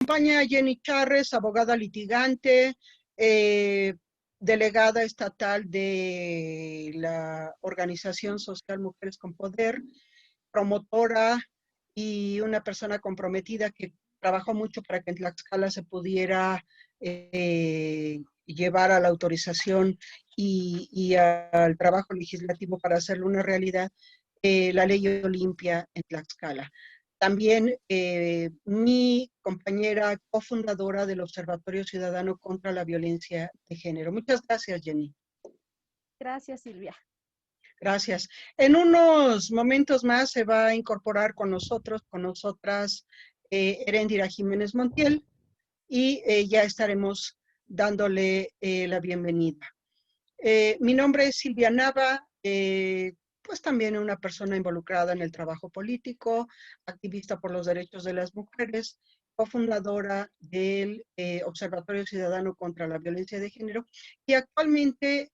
Acompaña Jenny Charres, abogada litigante, delegada estatal de la Organización Social Mujeres con Poder, promotora y una persona comprometida que trabajó mucho para que en Tlaxcala se pudiera llevar a la autorización y al trabajo legislativo para hacerlo una realidad, la ley Olimpia en Tlaxcala. También mi compañera cofundadora del Observatorio Ciudadano contra la Violencia de Género. Muchas gracias, Jenny. Gracias, Silvia. Gracias. En unos momentos más se va a incorporar con nosotros, con nosotras, Heréndira Jiménez Montiel, y ya estaremos dándole la bienvenida. Mi nombre es Silvia Nava, pues también una persona involucrada en el trabajo político, activista por los derechos de las mujeres, cofundadora del Observatorio Ciudadano contra la Violencia de Género y actualmente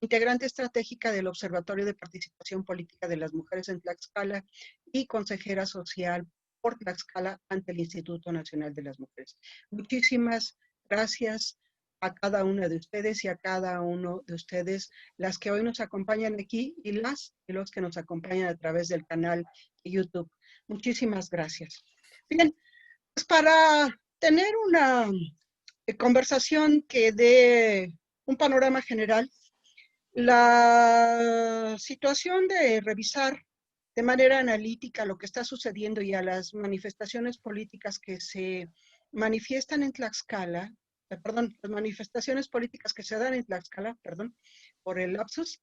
integrante estratégica del Observatorio de Participación Política de las Mujeres en Tlaxcala y consejera social por Tlaxcala ante el Instituto Nacional de las Mujeres. Muchísimas gracias a cada una de ustedes y a cada uno de ustedes, las que hoy nos acompañan aquí y los que nos acompañan a través del canal de YouTube. Muchísimas gracias. Bien, pues para tener una conversación que dé un panorama general, la situación de revisar de manera analítica lo que está sucediendo y a las manifestaciones políticas que se manifiestan en Tlaxcala, las manifestaciones políticas que se dan en Tlaxcala, por el lapsus,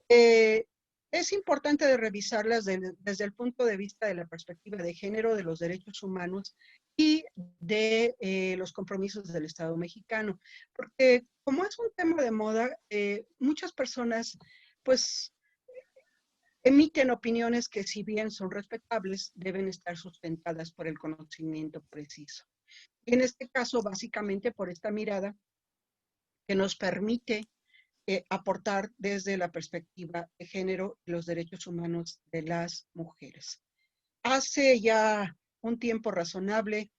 es importante de revisarlas desde el punto de vista de la perspectiva de género, de los derechos humanos y de los compromisos del Estado mexicano. Porque como es un tema de moda, muchas personas pues emiten opiniones que si bien son respetables, deben estar sustentadas por el conocimiento preciso. Y en este caso, básicamente por esta mirada que nos permite aportar desde la perspectiva de género los derechos humanos de las mujeres. Hace ya un tiempo razonable,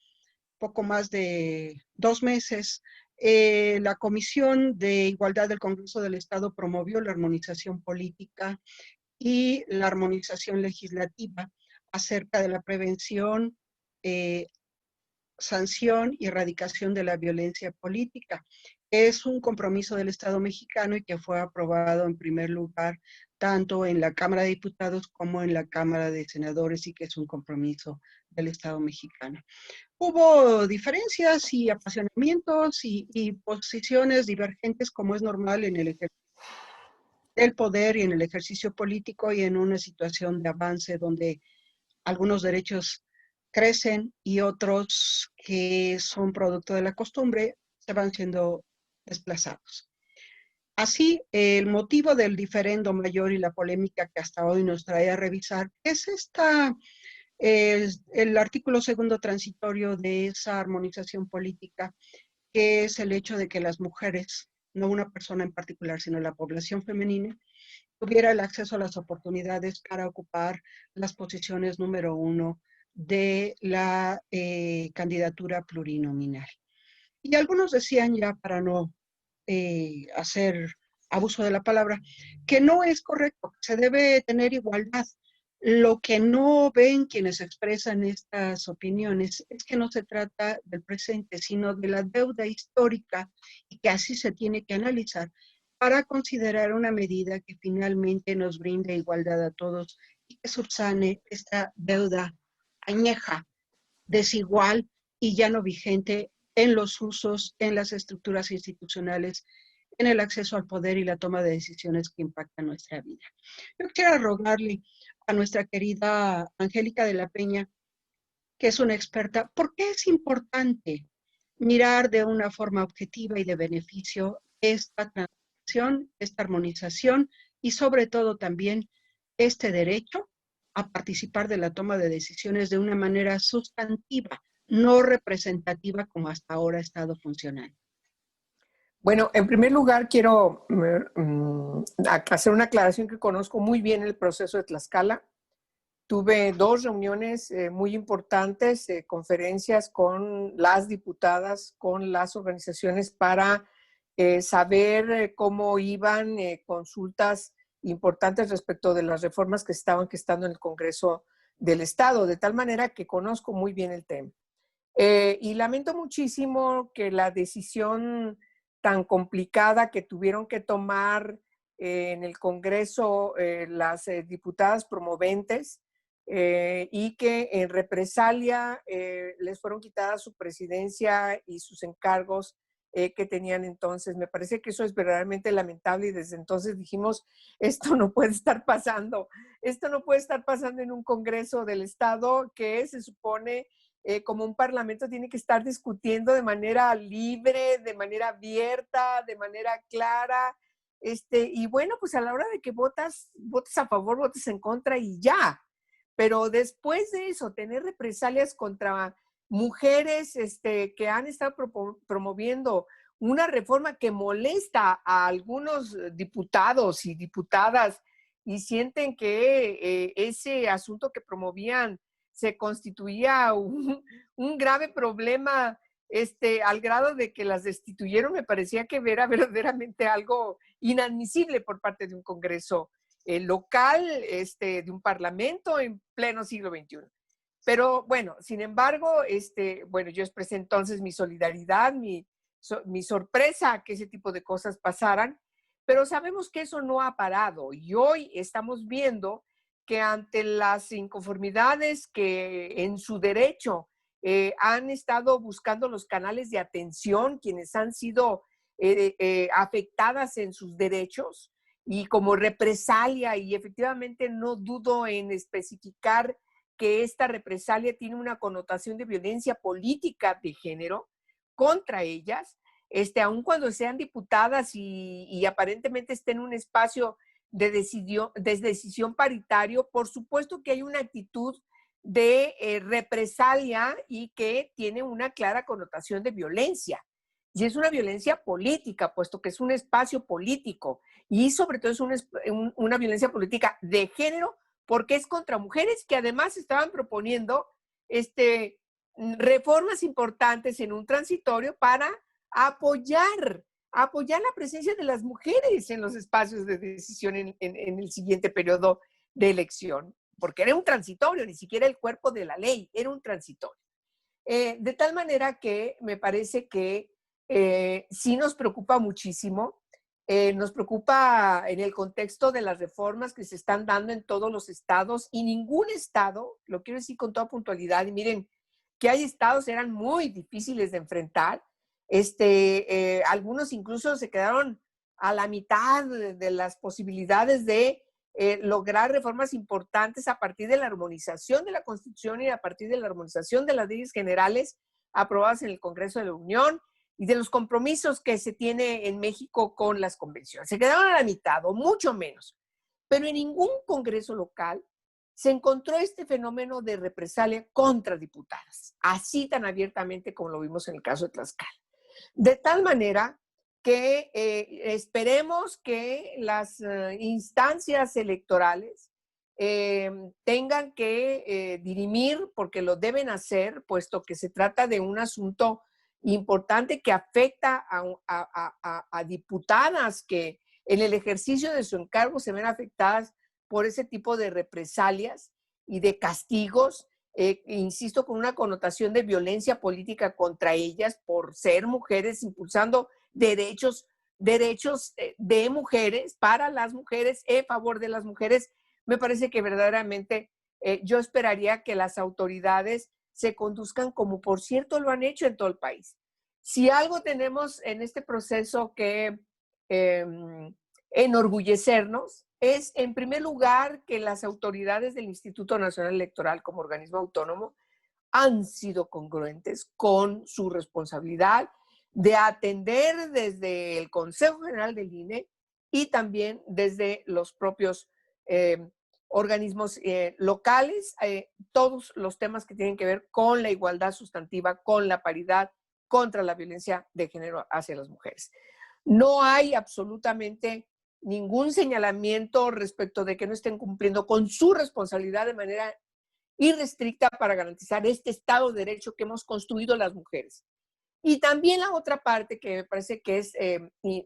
poco más de 2 meses, la Comisión de Igualdad del Congreso del Estado promovió la armonización política y la armonización legislativa acerca de la prevención, sanción y erradicación de la violencia política. Es un compromiso del Estado mexicano y que fue aprobado en primer lugar tanto en la Cámara de Diputados como en la Cámara de Senadores y que es un compromiso del Estado mexicano. Hubo diferencias y apasionamientos y posiciones divergentes como es normal en el ejercicio del poder y en el ejercicio político y en una situación de avance donde algunos derechos crecen y otros que son producto de la costumbre se van siendo desplazados. Así, el motivo del diferendo mayor y la polémica que hasta hoy nos trae a revisar es el artículo segundo transitorio de esa armonización política, que es el hecho de que las mujeres, no una persona en particular, sino la población femenina, tuviera el acceso a las oportunidades para ocupar las posiciones número 1 de la candidatura plurinominal. Y algunos decían ya, para no hacer abuso de la palabra, que no es correcto, que se debe tener igualdad. Lo que no ven quienes expresan estas opiniones es que no se trata del presente, sino de la deuda histórica y que así se tiene que analizar para considerar una medida que finalmente nos brinde igualdad a todos y que subsane esta deuda añeja, desigual y ya no vigente en los usos, en las estructuras institucionales, en el acceso al poder y la toma de decisiones que impactan nuestra vida. Yo quiero rogarle a nuestra querida Angélica de la Peña, que es una experta, ¿por qué es importante mirar de una forma objetiva y de beneficio esta transición, esta armonización y sobre todo también este derecho a participar de la toma de decisiones de una manera sustantiva, no representativa como hasta ahora ha estado funcionando? Bueno, en primer lugar quiero hacer una aclaración que conozco muy bien el proceso de Tlaxcala. tuve 2 reuniones muy importantes, conferencias con las diputadas, con las organizaciones para saber cómo iban, consultas importantes respecto de las reformas que estaban gestando en el Congreso del Estado, de tal manera que conozco muy bien el tema. Y lamento muchísimo que la decisión tan complicada que tuvieron que tomar en el Congreso las diputadas promoventes y que en represalia les fueron quitadas su presidencia y sus encargos que tenían entonces. Me parece que eso es verdaderamente lamentable y desde entonces dijimos, esto no puede estar pasando, esto no puede estar pasando en un Congreso del Estado que se supone como un parlamento tiene que estar discutiendo de manera libre, de manera abierta, de manera clara, y bueno, pues a la hora de que votas a favor, votas en contra y ya. Pero después de eso, tener represalias contra mujeres que han estado promoviendo una reforma que molesta a algunos diputados y diputadas y sienten que ese asunto que promovían se constituía un grave problema al grado de que las destituyeron, me parecía que era verdaderamente algo inadmisible por parte de un Congreso local, de un parlamento en pleno siglo XXI. Pero bueno, sin embargo, bueno, yo expresé entonces mi solidaridad, mi sorpresa que ese tipo de cosas pasaran, pero sabemos que eso no ha parado y hoy estamos viendo que ante las inconformidades que en su derecho han estado buscando los canales de atención, quienes han sido afectadas en sus derechos y como represalia, y efectivamente no dudo en especificar que esta represalia tiene una connotación de violencia política de género contra ellas, aun cuando sean diputadas y aparentemente estén en un espacio de decisión paritario, por supuesto que hay una actitud de represalia y que tiene una clara connotación de violencia. Y es una violencia política, puesto que es un espacio político y sobre todo es una violencia política de género porque es contra mujeres que además estaban proponiendo reformas importantes en un transitorio para apoyar la presencia de las mujeres en los espacios de decisión en el siguiente periodo de elección, porque era un transitorio, ni siquiera el cuerpo de la ley, era un transitorio. De tal manera que me parece que sí nos preocupa muchísimo, nos preocupa en el contexto de las reformas que se están dando en todos los estados y ningún estado, lo quiero decir con toda puntualidad, y miren que hay estados que eran muy difíciles de enfrentar, algunos incluso se quedaron a la mitad de las posibilidades de lograr reformas importantes a partir de la armonización de la Constitución y a partir de la armonización de las leyes generales aprobadas en el Congreso de la Unión y de los compromisos que se tiene en México con las convenciones. Se quedaron a la mitad o mucho menos, pero en ningún Congreso local se encontró este fenómeno de represalia contra diputadas, así tan abiertamente como lo vimos en el caso de Tlaxcala. De tal manera que esperemos que las instancias electorales tengan que dirimir, porque lo deben hacer, puesto que se trata de un asunto importante que afecta a diputadas que en el ejercicio de su encargo se ven afectadas por ese tipo de represalias y de castigos, insisto, con una connotación de violencia política contra ellas por ser mujeres, impulsando derechos de mujeres, para las mujeres, en favor de las mujeres. Me parece que verdaderamente yo esperaría que las autoridades se conduzcan como, por cierto, lo han hecho en todo el país. Si algo tenemos en este proceso que enorgullecernos, es, en primer lugar, que las autoridades del Instituto Nacional Electoral como organismo autónomo han sido congruentes con su responsabilidad de atender desde el Consejo General del INE y también desde los propios organismos locales, todos los temas que tienen que ver con la igualdad sustantiva, con la paridad, contra la violencia de género hacia las mujeres. No hay absolutamente ningún señalamiento respecto de que no estén cumpliendo con su responsabilidad de manera irrestricta para garantizar este Estado de Derecho que hemos construido las mujeres. Y también la otra parte que me parece que es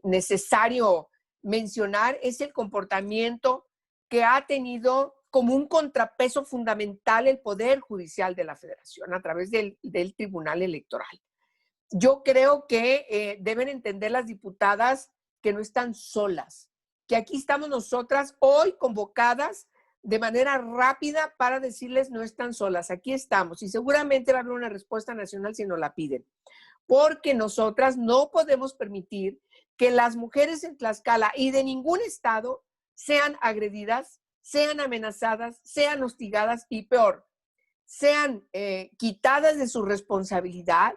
necesario mencionar es el comportamiento que ha tenido como un contrapeso fundamental el Poder Judicial de la Federación a través del Tribunal Electoral. Yo creo que deben entender las diputadas que no están solas, que aquí estamos nosotras hoy convocadas de manera rápida para decirles no están solas, aquí estamos y seguramente va a haber una respuesta nacional si nos la piden, porque nosotras no podemos permitir que las mujeres en Tlaxcala y de ningún estado sean agredidas, sean amenazadas, sean hostigadas y peor, sean quitadas de su responsabilidad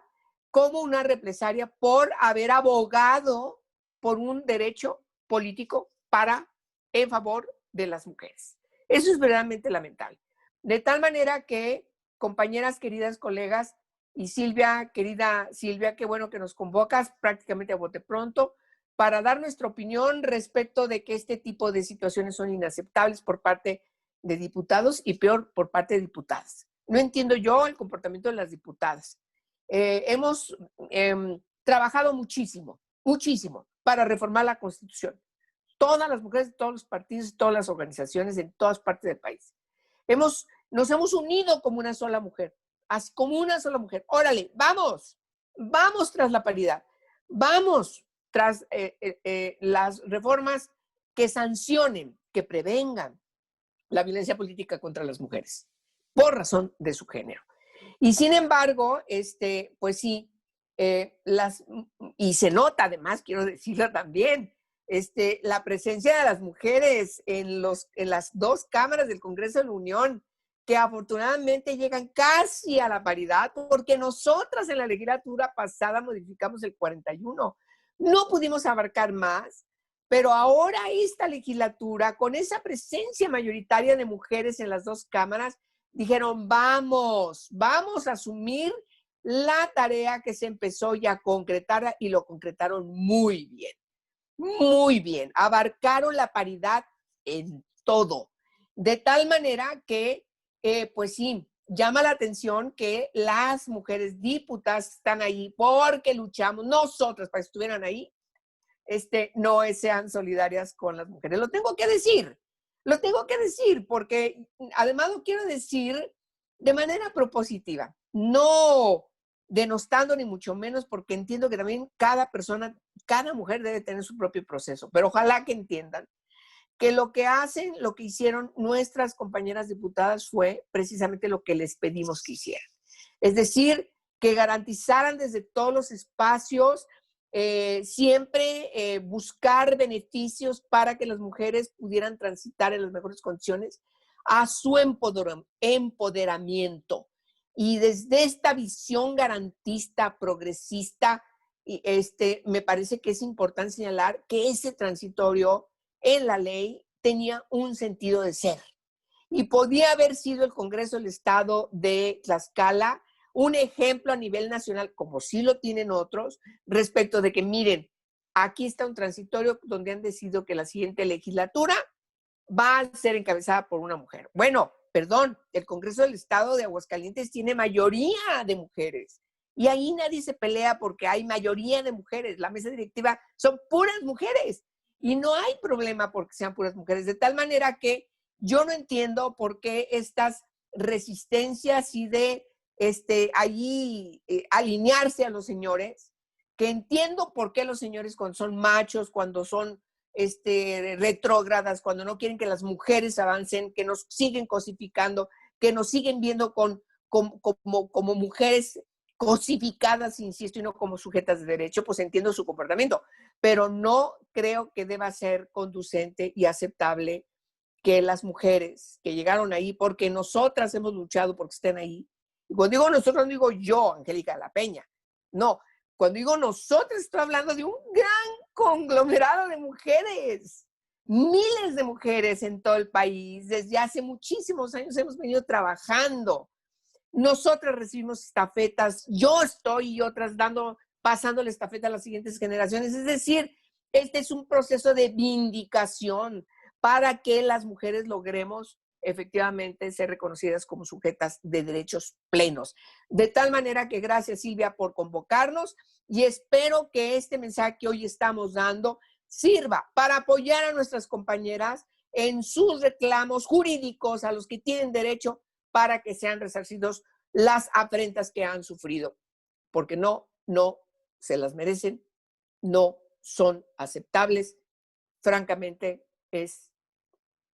como una represalia por haber abogado por un derecho político en favor de las mujeres. Eso es verdaderamente lamentable. De tal manera que, compañeras, queridas colegas, y Silvia, querida Silvia, qué bueno que nos convocas prácticamente a bote pronto para dar nuestra opinión respecto de que este tipo de situaciones son inaceptables por parte de diputados y peor por parte de diputadas. No entiendo yo el comportamiento de las diputadas. Hemos trabajado muchísimo, muchísimo para reformar la Constitución. Todas las mujeres de todos los partidos, todas las organizaciones en todas partes del país. Nos hemos unido como una sola mujer, así como una sola mujer. Órale, vamos tras la paridad, vamos tras las reformas que sancionen, que prevengan la violencia política contra las mujeres por razón de su género. Y sin embargo, pues sí, y se nota además, quiero decirlo también, la presencia de las mujeres en las dos cámaras del Congreso de la Unión, que afortunadamente llegan casi a la paridad, porque nosotras en la legislatura pasada modificamos el 41. No pudimos abarcar más, pero ahora esta legislatura, con esa presencia mayoritaria de mujeres en las dos cámaras, dijeron, vamos a asumir la tarea que se empezó ya a concretar y lo concretaron muy bien. Muy bien, abarcaron la paridad en todo, de tal manera que, pues sí, llama la atención que las mujeres diputadas están ahí porque luchamos, nosotras para que estuvieran ahí, no sean solidarias con las mujeres. Lo tengo que decir porque además lo quiero decir de manera propositiva, no denostando ni mucho menos, porque entiendo que también cada persona, cada mujer debe tener su propio proceso, pero ojalá que entiendan que lo que hicieron nuestras compañeras diputadas fue precisamente lo que les pedimos que hicieran. Es decir, que garantizaran desde todos los espacios siempre buscar beneficios para que las mujeres pudieran transitar en las mejores condiciones a su empoderamiento. Y desde esta visión garantista, progresista, me parece que es importante señalar que ese transitorio en la ley tenía un sentido de ser. Y podía haber sido el Congreso del Estado de Tlaxcala un ejemplo a nivel nacional, como sí lo tienen otros, respecto de que, miren, aquí está un transitorio donde han decidido que la siguiente legislatura va a ser encabezada por una mujer. Bueno, perdón, el Congreso del Estado de Aguascalientes tiene mayoría de mujeres y ahí nadie se pelea porque hay mayoría de mujeres. La mesa directiva son puras mujeres y no hay problema porque sean puras mujeres, de tal manera que yo no entiendo por qué estas resistencias y de alinearse a los señores, que entiendo por qué los señores cuando son machos, cuando son retrógradas, cuando no quieren que las mujeres avancen, que nos siguen cosificando, que nos siguen viendo como mujeres cosificadas, insisto, y no como sujetas de derecho, pues entiendo su comportamiento, pero no creo que deba ser conducente y aceptable que las mujeres que llegaron ahí, porque nosotras hemos luchado porque estén ahí, y cuando digo nosotros, no digo yo, Angélica de la Peña, no, cuando digo nosotros estoy hablando de un gran conglomerado de mujeres, miles de mujeres en todo el país, desde hace muchísimos años hemos venido trabajando. Nosotras recibimos estafetas, yo estoy y otras pasándole estafeta a las siguientes generaciones, es decir, Este es un proceso de vindicación para que las mujeres logremos efectivamente ser reconocidas como sujetas de derechos plenos. De tal manera que gracias, Silvia, por convocarnos y espero que este mensaje que hoy estamos dando sirva para apoyar a nuestras compañeras en sus reclamos jurídicos a los que tienen derecho para que sean resarcidos las afrentas que han sufrido, porque no se las merecen, no son aceptables. Francamente, es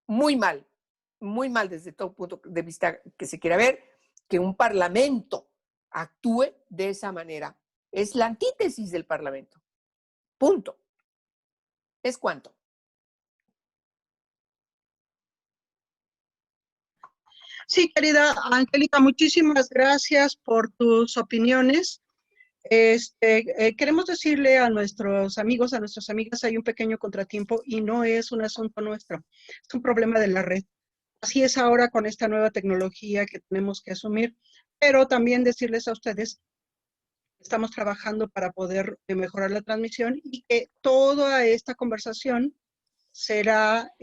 muy mal desde todo punto de vista que se quiera ver, que un parlamento actúe de esa manera. Es la antítesis del parlamento. Punto. ¿Es cuánto? Sí, querida Angélica, muchísimas gracias por tus opiniones. Queremos decirle a nuestros amigos, a nuestras amigas, hay un pequeño contratiempo y no es un asunto nuestro, es un problema de la red. Así es ahora con esta nueva tecnología que tenemos que asumir, pero también decirles a ustedes que estamos trabajando para poder mejorar la transmisión y que toda esta conversación será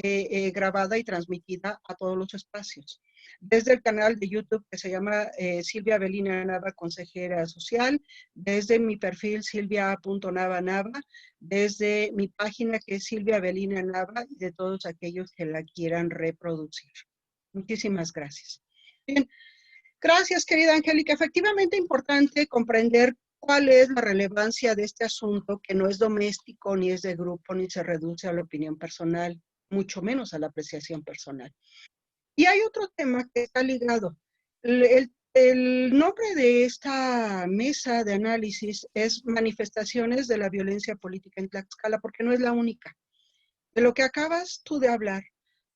grabada y transmitida a todos los espacios. Desde el canal de YouTube que se llama Silvia Avelina Nava, consejera social, desde mi perfil silvia.nava, desde mi página que es Silvia Avelina Nava y de todos aquellos que la quieran reproducir. Muchísimas gracias. Bien, gracias, querida Angélica. Efectivamente, importante comprender cuál es la relevancia de este asunto, que no es doméstico, ni es de grupo, ni se reduce a la opinión personal, mucho menos a la apreciación personal. Y hay otro tema que está ligado. El nombre de esta mesa de análisis es Manifestaciones de la Violencia Política en Tlaxcala, porque no es la única. De lo que acabas tú de hablar,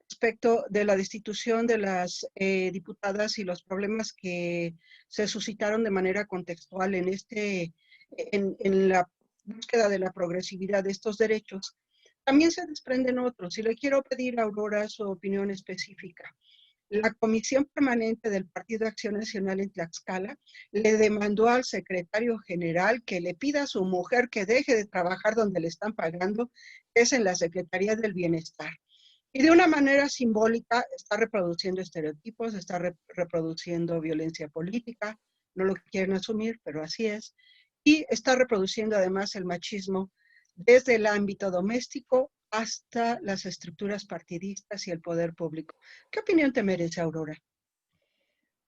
respecto de la destitución de las diputadas y los problemas que se suscitaron de manera contextual en la búsqueda de la progresividad de estos derechos, también se desprenden otros. Y le quiero pedir a Aurora su opinión específica. La Comisión Permanente del Partido Acción Nacional en Tlaxcala le demandó al secretario general que le pida a su mujer que deje de trabajar donde le están pagando, que es en la Secretaría del Bienestar. Y de una manera simbólica está reproduciendo estereotipos, está reproduciendo violencia política, no lo quieren asumir, pero así es, y está reproduciendo además el machismo desde el ámbito doméstico hasta las estructuras partidistas y el poder público. ¿Qué opinión te merece, Aurora?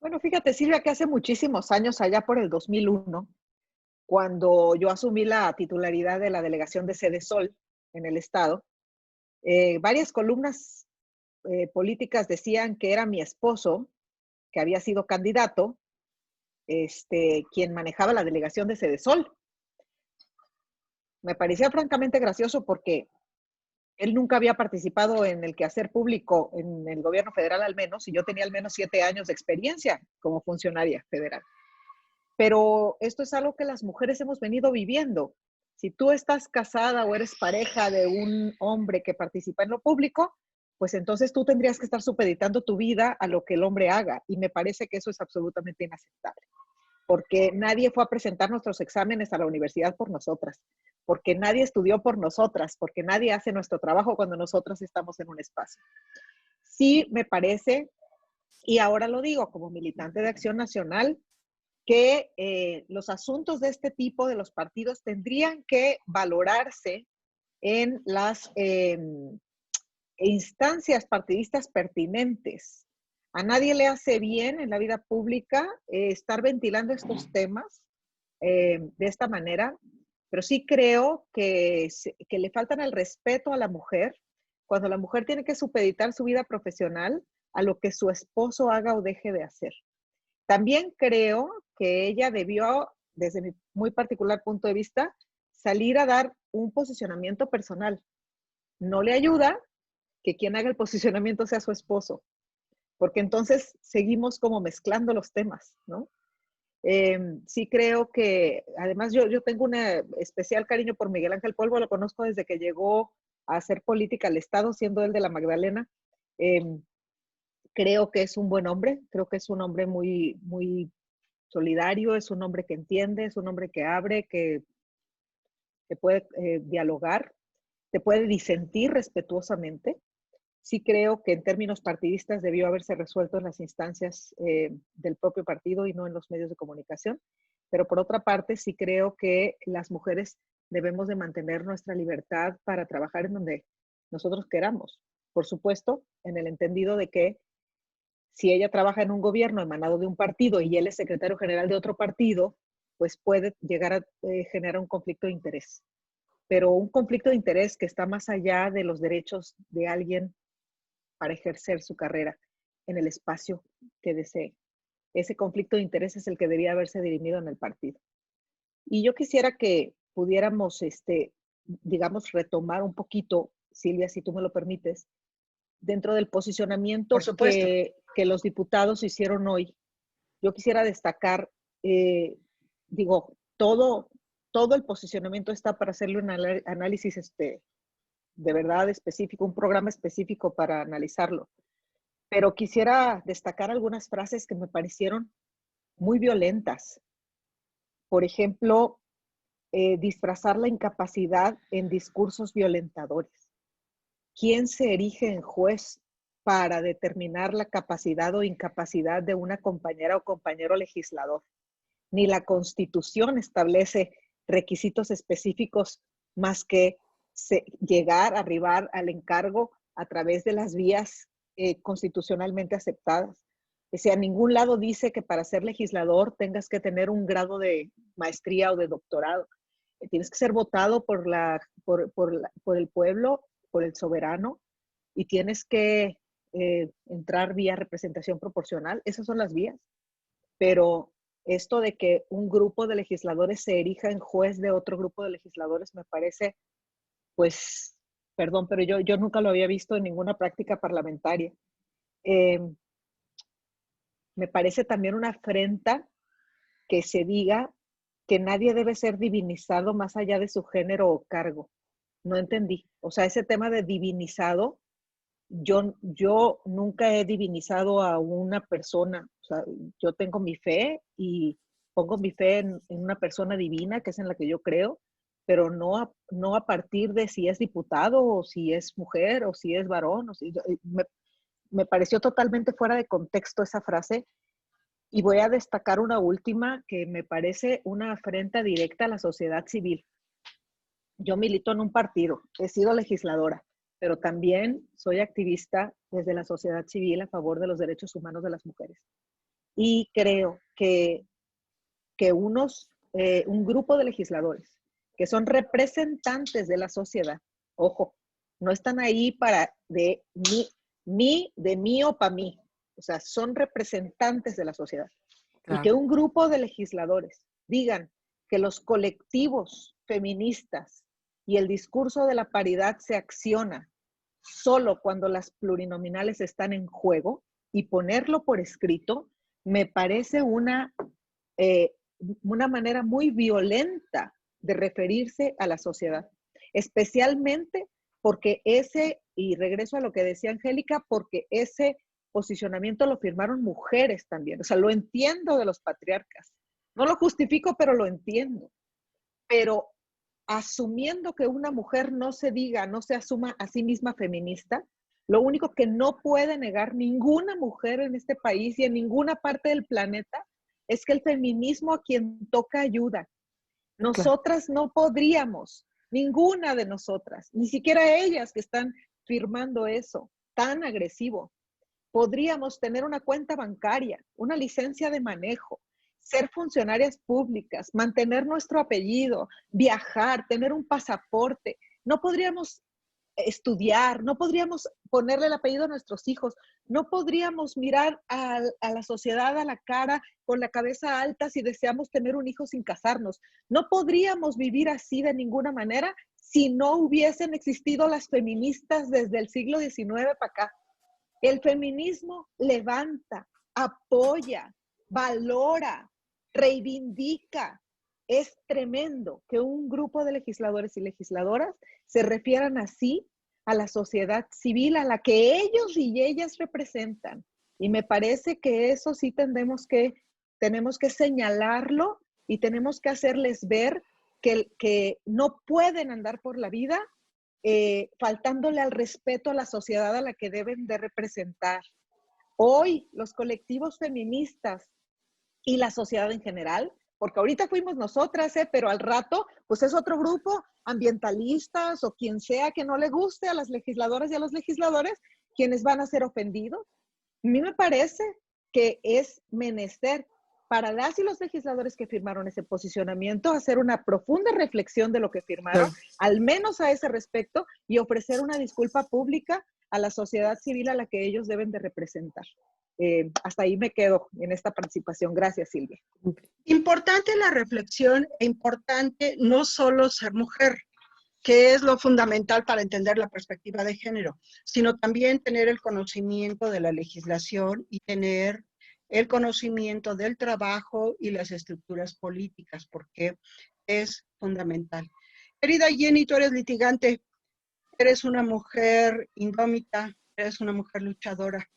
Bueno, fíjate, Silvia, que hace muchísimos años, allá por el 2001, cuando yo asumí la titularidad de la delegación de Sede Sol en el estado, varias columnas políticas decían que era mi esposo, que había sido candidato, quien manejaba la delegación de Sede Sol. Me parecía francamente gracioso porque él nunca había participado en el quehacer público, en el gobierno federal al menos, y yo tenía al menos 7 años de experiencia como funcionaria federal. Pero esto es algo que las mujeres hemos venido viviendo. Si tú estás casada o eres pareja de un hombre que participa en lo público, pues entonces tú tendrías que estar supeditando tu vida a lo que el hombre haga. Y me parece que eso es absolutamente inaceptable. Porque nadie fue a presentar nuestros exámenes a la universidad por nosotras, porque nadie estudió por nosotras, porque nadie hace nuestro trabajo cuando nosotras estamos en un espacio. Sí me parece, y ahora lo digo como militante de Acción Nacional, que los asuntos de este tipo de los partidos tendrían que valorarse en las instancias partidistas pertinentes. A nadie le hace bien en la vida pública estar ventilando estos temas de esta manera, pero sí creo que le faltan el respeto a la mujer cuando la mujer tiene que supeditar su vida profesional a lo que su esposo haga o deje de hacer. También creo que ella debió, desde mi muy particular punto de vista, salir a dar un posicionamiento personal. No le ayuda que quien haga el posicionamiento sea su esposo, porque entonces seguimos como mezclando los temas, ¿no? Sí creo que, además yo tengo un especial cariño por Miguel Ángel Polvo, lo conozco desde que llegó a hacer política al Estado, siendo él de la Magdalena. Creo que es un buen hombre, creo que es un hombre muy, muy solidario, es un hombre que entiende, es un hombre que abre, que puede dialogar. se puede disentir respetuosamente. Sí creo que en términos partidistas debió haberse resuelto en las instancias del propio partido y no en los medios de comunicación. Pero por otra parte, sí creo que las mujeres debemos de mantener nuestra libertad para trabajar en donde nosotros queramos. Por supuesto, en el entendido de que si ella trabaja en un gobierno emanado de un partido y él es secretario general de otro partido, pues puede llegar a generar un conflicto de interés. Pero un conflicto de interés que está más allá de los derechos de alguien para ejercer su carrera en el espacio que desee. Ese conflicto de interés es el que debía haberse dirimido en el partido. Y yo quisiera que pudiéramos, digamos, retomar un poquito, Silvia, si tú me lo permites, dentro del posicionamiento Por supuesto. que los diputados hicieron hoy. Yo quisiera destacar, todo el posicionamiento está para hacerle un análisis de verdad específico, un programa específico para analizarlo. Pero quisiera destacar algunas frases que me parecieron muy violentas. Por ejemplo, disfrazar la incapacidad en discursos violentadores. ¿Quién se erige en juez para determinar la capacidad o incapacidad de una compañera o compañero legislador? Ni la Constitución establece requisitos específicos más que arribar al encargo a través de las vías constitucionalmente aceptadas. O sea, a ningún lado dice que para ser legislador tengas que tener un grado de maestría o de doctorado. Tienes que ser votado por el pueblo, por el soberano, y tienes que entrar vía representación proporcional. Esas son las vías. Pero esto de que un grupo de legisladores se erija en juez de otro grupo de legisladores me parece, pues, perdón, pero yo nunca lo había visto en ninguna práctica parlamentaria. Me parece también una afrenta que se diga que nadie debe ser divinizado más allá de su género o cargo. No entendí. O sea, ese tema de divinizado, yo nunca he divinizado a una persona. O sea, yo tengo mi fe y pongo mi fe en una persona divina, que es en la que yo creo, pero no a partir de si es diputado o si es mujer o si es varón. Me pareció totalmente fuera de contexto esa frase. Y voy a destacar una última que me parece una afrenta directa a la sociedad civil. Yo milito en un partido, he sido legisladora, pero también soy activista desde la sociedad civil a favor de los derechos humanos de las mujeres. Y creo que un grupo de legisladores que son representantes de la sociedad, ojo, no están ahí para de mí o para mí, o sea, son representantes de la sociedad. Claro. Y que un grupo de legisladores digan que los colectivos feministas y el discurso de la paridad se acciona solo cuando las plurinominales están en juego y ponerlo por escrito, me parece una manera muy violenta de referirse a la sociedad, especialmente porque y regreso a lo que decía Angélica, porque ese posicionamiento lo firmaron mujeres también. O sea, lo entiendo de los patriarcas. No lo justifico, pero lo entiendo. Pero asumiendo que una mujer no se asuma a sí misma feminista, lo único que no puede negar ninguna mujer en este país y en ninguna parte del planeta es que el feminismo a quien toca ayuda. Nosotras no podríamos, ninguna de nosotras, ni siquiera ellas que están firmando eso tan agresivo, podríamos tener una cuenta bancaria, una licencia de manejo, ser funcionarias públicas, mantener nuestro apellido, viajar, tener un pasaporte. No podríamos estudiar, no podríamos ponerle el apellido a nuestros hijos, no podríamos mirar a la sociedad a la cara con la cabeza alta si deseamos tener un hijo sin casarnos. No podríamos vivir así de ninguna manera si no hubiesen existido las feministas desde el siglo XIX para acá. El feminismo levanta, apoya, valora, reivindica. Es tremendo que un grupo de legisladores y legisladoras se refieran así a la sociedad civil a la que ellos y ellas representan. Y me parece que eso sí tenemos que señalarlo y tenemos que hacerles ver que no pueden andar por la vida faltándole al respeto a la sociedad a la que deben de representar. Hoy los colectivos feministas y la sociedad en general, porque ahorita fuimos nosotras, pero al rato, pues es otro grupo, ambientalistas o quien sea que no le guste a las legisladoras y a los legisladores, quienes van a ser ofendidos. A mí me parece que es menester para las y los legisladores que firmaron ese posicionamiento hacer una profunda reflexión de lo que firmaron, al menos a ese respecto, y ofrecer una disculpa pública a la sociedad civil a la que ellos deben de representar. Hasta ahí me quedo en esta participación. Gracias, Silvia. Importante la reflexión e importante no solo ser mujer, que es lo fundamental para entender la perspectiva de género, sino también tener el conocimiento de la legislación y tener el conocimiento del trabajo y las estructuras políticas, porque es fundamental. Querida Jenny, tú eres litigante, eres una mujer indómita, eres una mujer luchadora.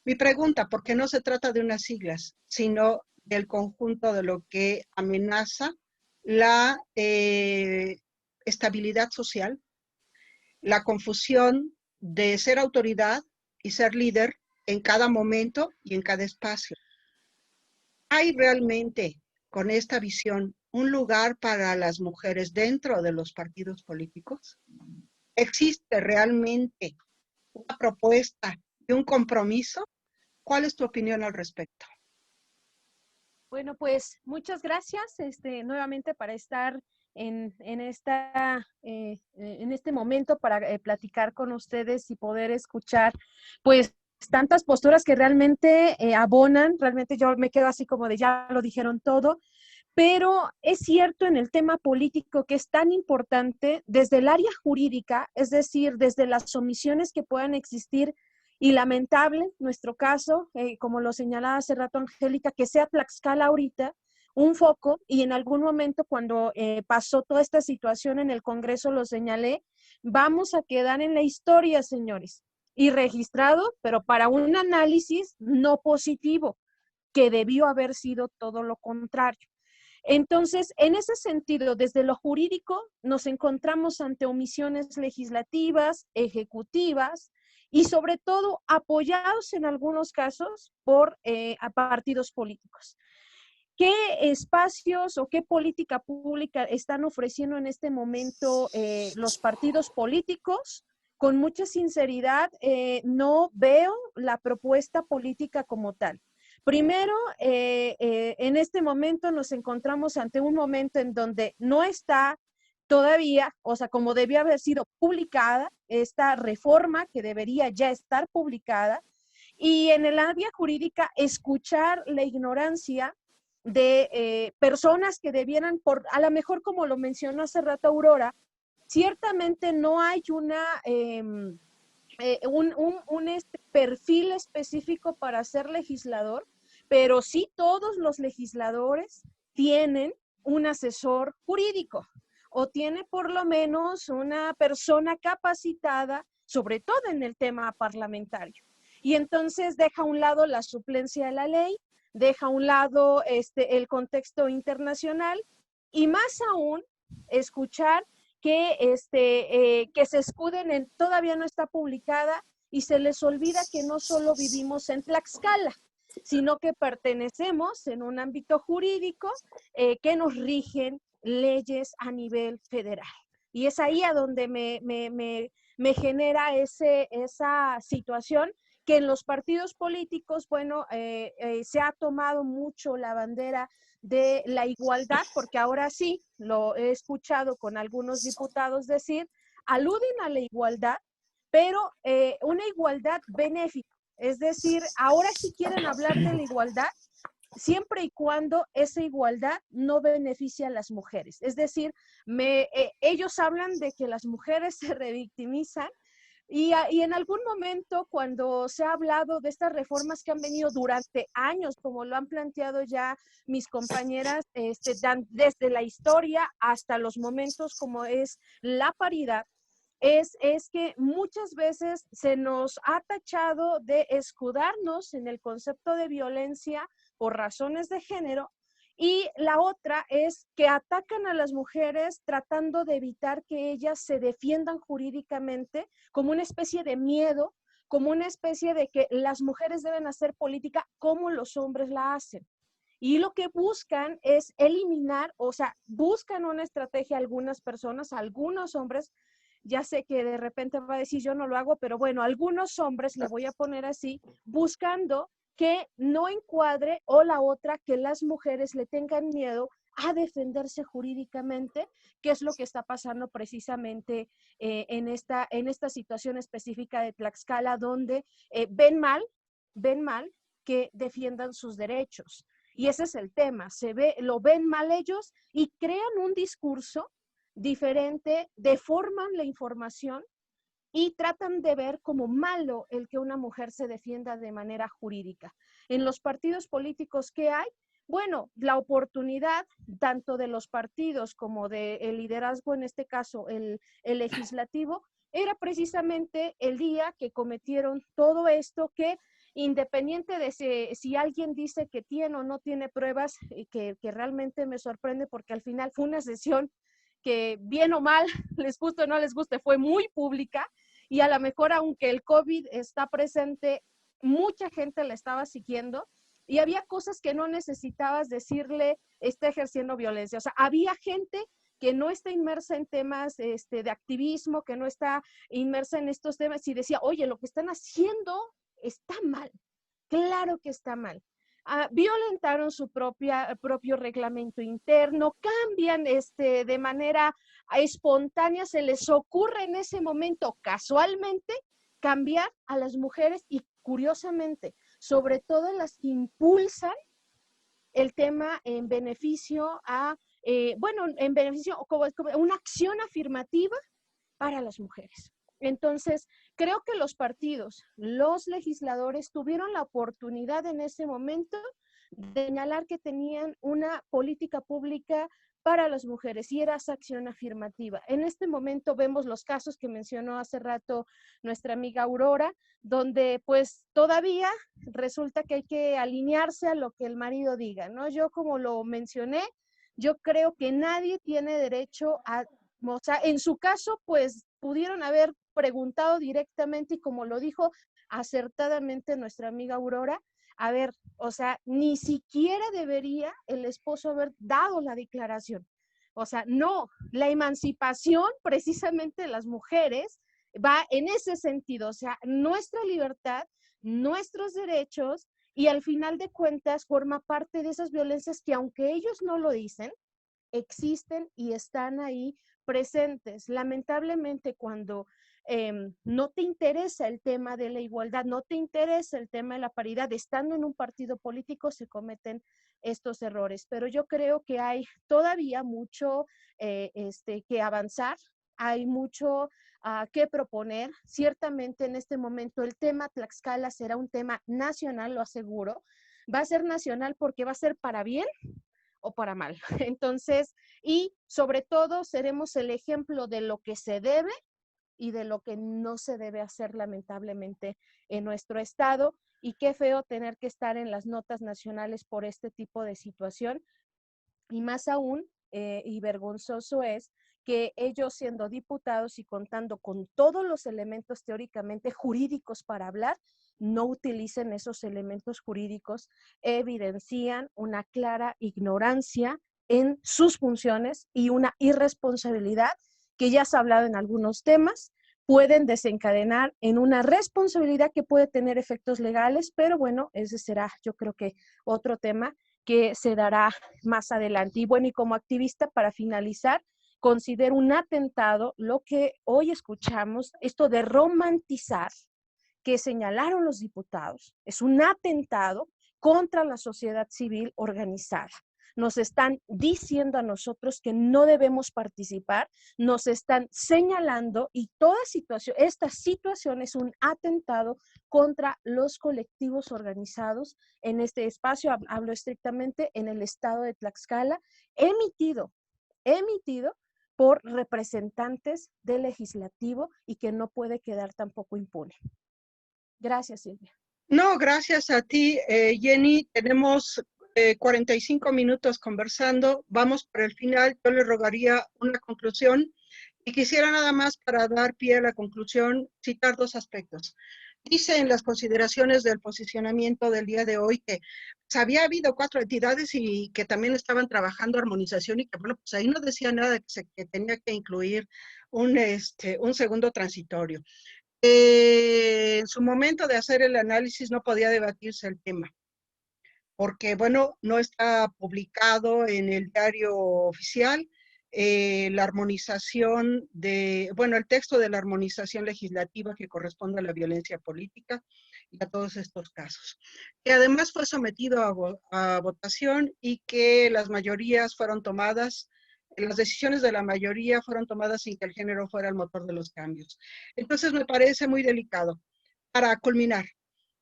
Mi pregunta, porque no se trata de unas siglas, sino del conjunto de lo que amenaza la estabilidad social, la confusión de ser autoridad y ser líder en cada momento y en cada espacio. ¿Hay realmente con esta visión un lugar para las mujeres dentro de los partidos políticos? ¿Existe realmente una propuesta y un compromiso? ¿Cuál es tu opinión al respecto? Bueno, pues muchas gracias nuevamente para estar en este momento para platicar con ustedes y poder escuchar pues tantas posturas que realmente abonan. Realmente yo me quedo así como de ya lo dijeron todo, pero es cierto en el tema político que es tan importante desde el área jurídica, es decir, desde las omisiones que puedan existir. Y lamentable, nuestro caso, como lo señalaba hace rato Angélica, que sea Tlaxcala ahorita un foco, y en algún momento cuando pasó toda esta situación en el Congreso lo señalé, vamos a quedar en la historia, señores, y registrado, pero para un análisis no positivo, que debió haber sido todo lo contrario. Entonces, en ese sentido, desde lo jurídico, nos encontramos ante omisiones legislativas, ejecutivas, y sobre todo apoyados en algunos casos por a partidos políticos. ¿Qué espacios o qué política pública están ofreciendo en este momento los partidos políticos? Con mucha sinceridad, no veo la propuesta política como tal. Primero, en este momento nos encontramos ante un momento en donde no está todavía, o sea, como debía haber sido publicada esta reforma que debería ya estar publicada, y en el área jurídica escuchar la ignorancia de personas que debieran, a lo mejor como lo mencionó hace rato Aurora, ciertamente no hay un perfil específico para ser legislador, pero sí todos los legisladores tienen un asesor jurídico o tiene por lo menos una persona capacitada, sobre todo en el tema parlamentario. Y entonces deja a un lado la suplencia de la ley, deja a un lado el contexto internacional y más aún escuchar que se escuden en todavía no está publicada y se les olvida que no solo vivimos en Tlaxcala, sino que pertenecemos en un ámbito jurídico que nos rigen leyes a nivel federal. Y es ahí a donde me genera esa situación que en los partidos políticos, bueno, se ha tomado mucho la bandera de la igualdad, porque ahora sí, lo he escuchado con algunos diputados decir, aluden a la igualdad, pero una igualdad benéfica. Es decir, ahora sí quieren hablar de la igualdad, siempre y cuando esa igualdad no beneficie a las mujeres. Es decir, ellos hablan de que las mujeres se revictimizan y en algún momento cuando se ha hablado de estas reformas que han venido durante años, como lo han planteado ya mis compañeras, desde la historia hasta los momentos como es la paridad, es que muchas veces se nos ha tachado de escudarnos en el concepto de violencia por razones de género Y la otra es que atacan a las mujeres tratando de evitar que ellas se defiendan jurídicamente como una especie de miedo, como una especie de que las mujeres deben hacer política como los hombres la hacen. Y lo que buscan es eliminar, o sea, buscan una estrategia algunas personas, algunos hombres, ya sé que de repente va a decir yo no lo hago, pero bueno, algunos hombres, le voy a poner así, buscando que no encuadre, o la otra, que las mujeres le tengan miedo a defenderse jurídicamente, que es lo que está pasando precisamente en esta situación específica de Tlaxcala, donde ven mal que defiendan sus derechos. Y ese es el tema, lo ven mal ellos y crean un discurso diferente, deforman la información y tratan de ver como malo el que una mujer se defienda de manera jurídica. En los partidos políticos, ¿qué hay? Bueno, la oportunidad tanto de los partidos como del liderazgo, en este caso el legislativo, era precisamente el día que cometieron todo esto, que independiente de si alguien dice que tiene o no tiene pruebas, que realmente me sorprende porque al final fue una sesión que bien o mal, les guste o no les guste, fue muy pública, y a lo mejor aunque el COVID está presente, mucha gente la estaba siguiendo y había cosas que no necesitabas decirle está ejerciendo violencia. O sea, había gente que no está inmersa en temas de activismo, que no está inmersa en estos temas y decía, oye, lo que están haciendo está mal, claro que está mal. Violentaron su propio reglamento interno, cambian de manera espontánea, se les ocurre en ese momento casualmente cambiar a las mujeres y curiosamente, sobre todo las que impulsan el tema en beneficio en beneficio como una acción afirmativa para las mujeres. Entonces, creo que los partidos, los legisladores tuvieron la oportunidad en ese momento de señalar que tenían una política pública para las mujeres y era esa acción afirmativa. En este momento vemos los casos que mencionó hace rato nuestra amiga Aurora, donde pues todavía resulta que hay que alinearse a lo que el marido diga, ¿no? Yo como lo mencioné, yo creo que nadie tiene derecho o sea, en su caso, pues pudieron haber preguntado directamente y como lo dijo acertadamente nuestra amiga Aurora, a ver, o sea, ni siquiera debería el esposo haber dado la declaración. O sea, no, la emancipación precisamente de las mujeres va en ese sentido, o sea, nuestra libertad, nuestros derechos y al final de cuentas forma parte de esas violencias que aunque ellos no lo dicen, existen y están ahí presentes. Lamentablemente, cuando no te interesa el tema de la igualdad, no te interesa el tema de la paridad, estando en un partido político se cometen estos errores. Pero yo creo que hay todavía mucho que avanzar, hay mucho que proponer. Ciertamente en este momento el tema Tlaxcala será un tema nacional, lo aseguro. Va a ser nacional porque va a ser para bien o para mal. Entonces, y sobre todo seremos el ejemplo de lo que se debe y de lo que no se debe hacer lamentablemente en nuestro estado. Y qué feo tener que estar en las notas nacionales por este tipo de situación. Y más aún, y vergonzoso es que ellos siendo diputados y contando con todos los elementos teóricamente jurídicos para hablar, no utilicen esos elementos jurídicos, evidencian una clara ignorancia en sus funciones y una irresponsabilidad que ya se ha hablado en algunos temas, pueden desencadenar en una responsabilidad que puede tener efectos legales, pero bueno, ese será yo creo que otro tema que se dará más adelante. Y bueno, y como activista, para finalizar, considero un atentado lo que hoy escuchamos, esto de romantizar, que señalaron los diputados, es un atentado contra la sociedad civil organizada. Nos están diciendo a nosotros que no debemos participar, nos están señalando y esta situación es un atentado contra los colectivos organizados en este espacio, hablo estrictamente en el estado de Tlaxcala, emitido por representantes del legislativo y que no puede quedar tampoco impune. Gracias, Silvia. No, gracias a ti, Jenny. Tenemos 45 minutos conversando, vamos por el final. Yo le rogaría una conclusión y quisiera nada más, para dar pie a la conclusión, citar dos aspectos. Dice en las consideraciones del posicionamiento del día de hoy que pues, había habido 4 entidades y que también estaban trabajando armonización y que, bueno, pues ahí no decía nada que tenía que incluir un segundo transitorio. En su momento de hacer el análisis no podía debatirse el tema, porque, bueno, no está publicado en el diario oficial la armonización bueno, el texto de la armonización legislativa que corresponde a la violencia política y a todos estos casos, que además fue sometido a votación y que las mayorías fueron tomadas, las decisiones de la mayoría fueron tomadas sin que el género fuera el motor de los cambios. Entonces me parece muy delicado. Para culminar,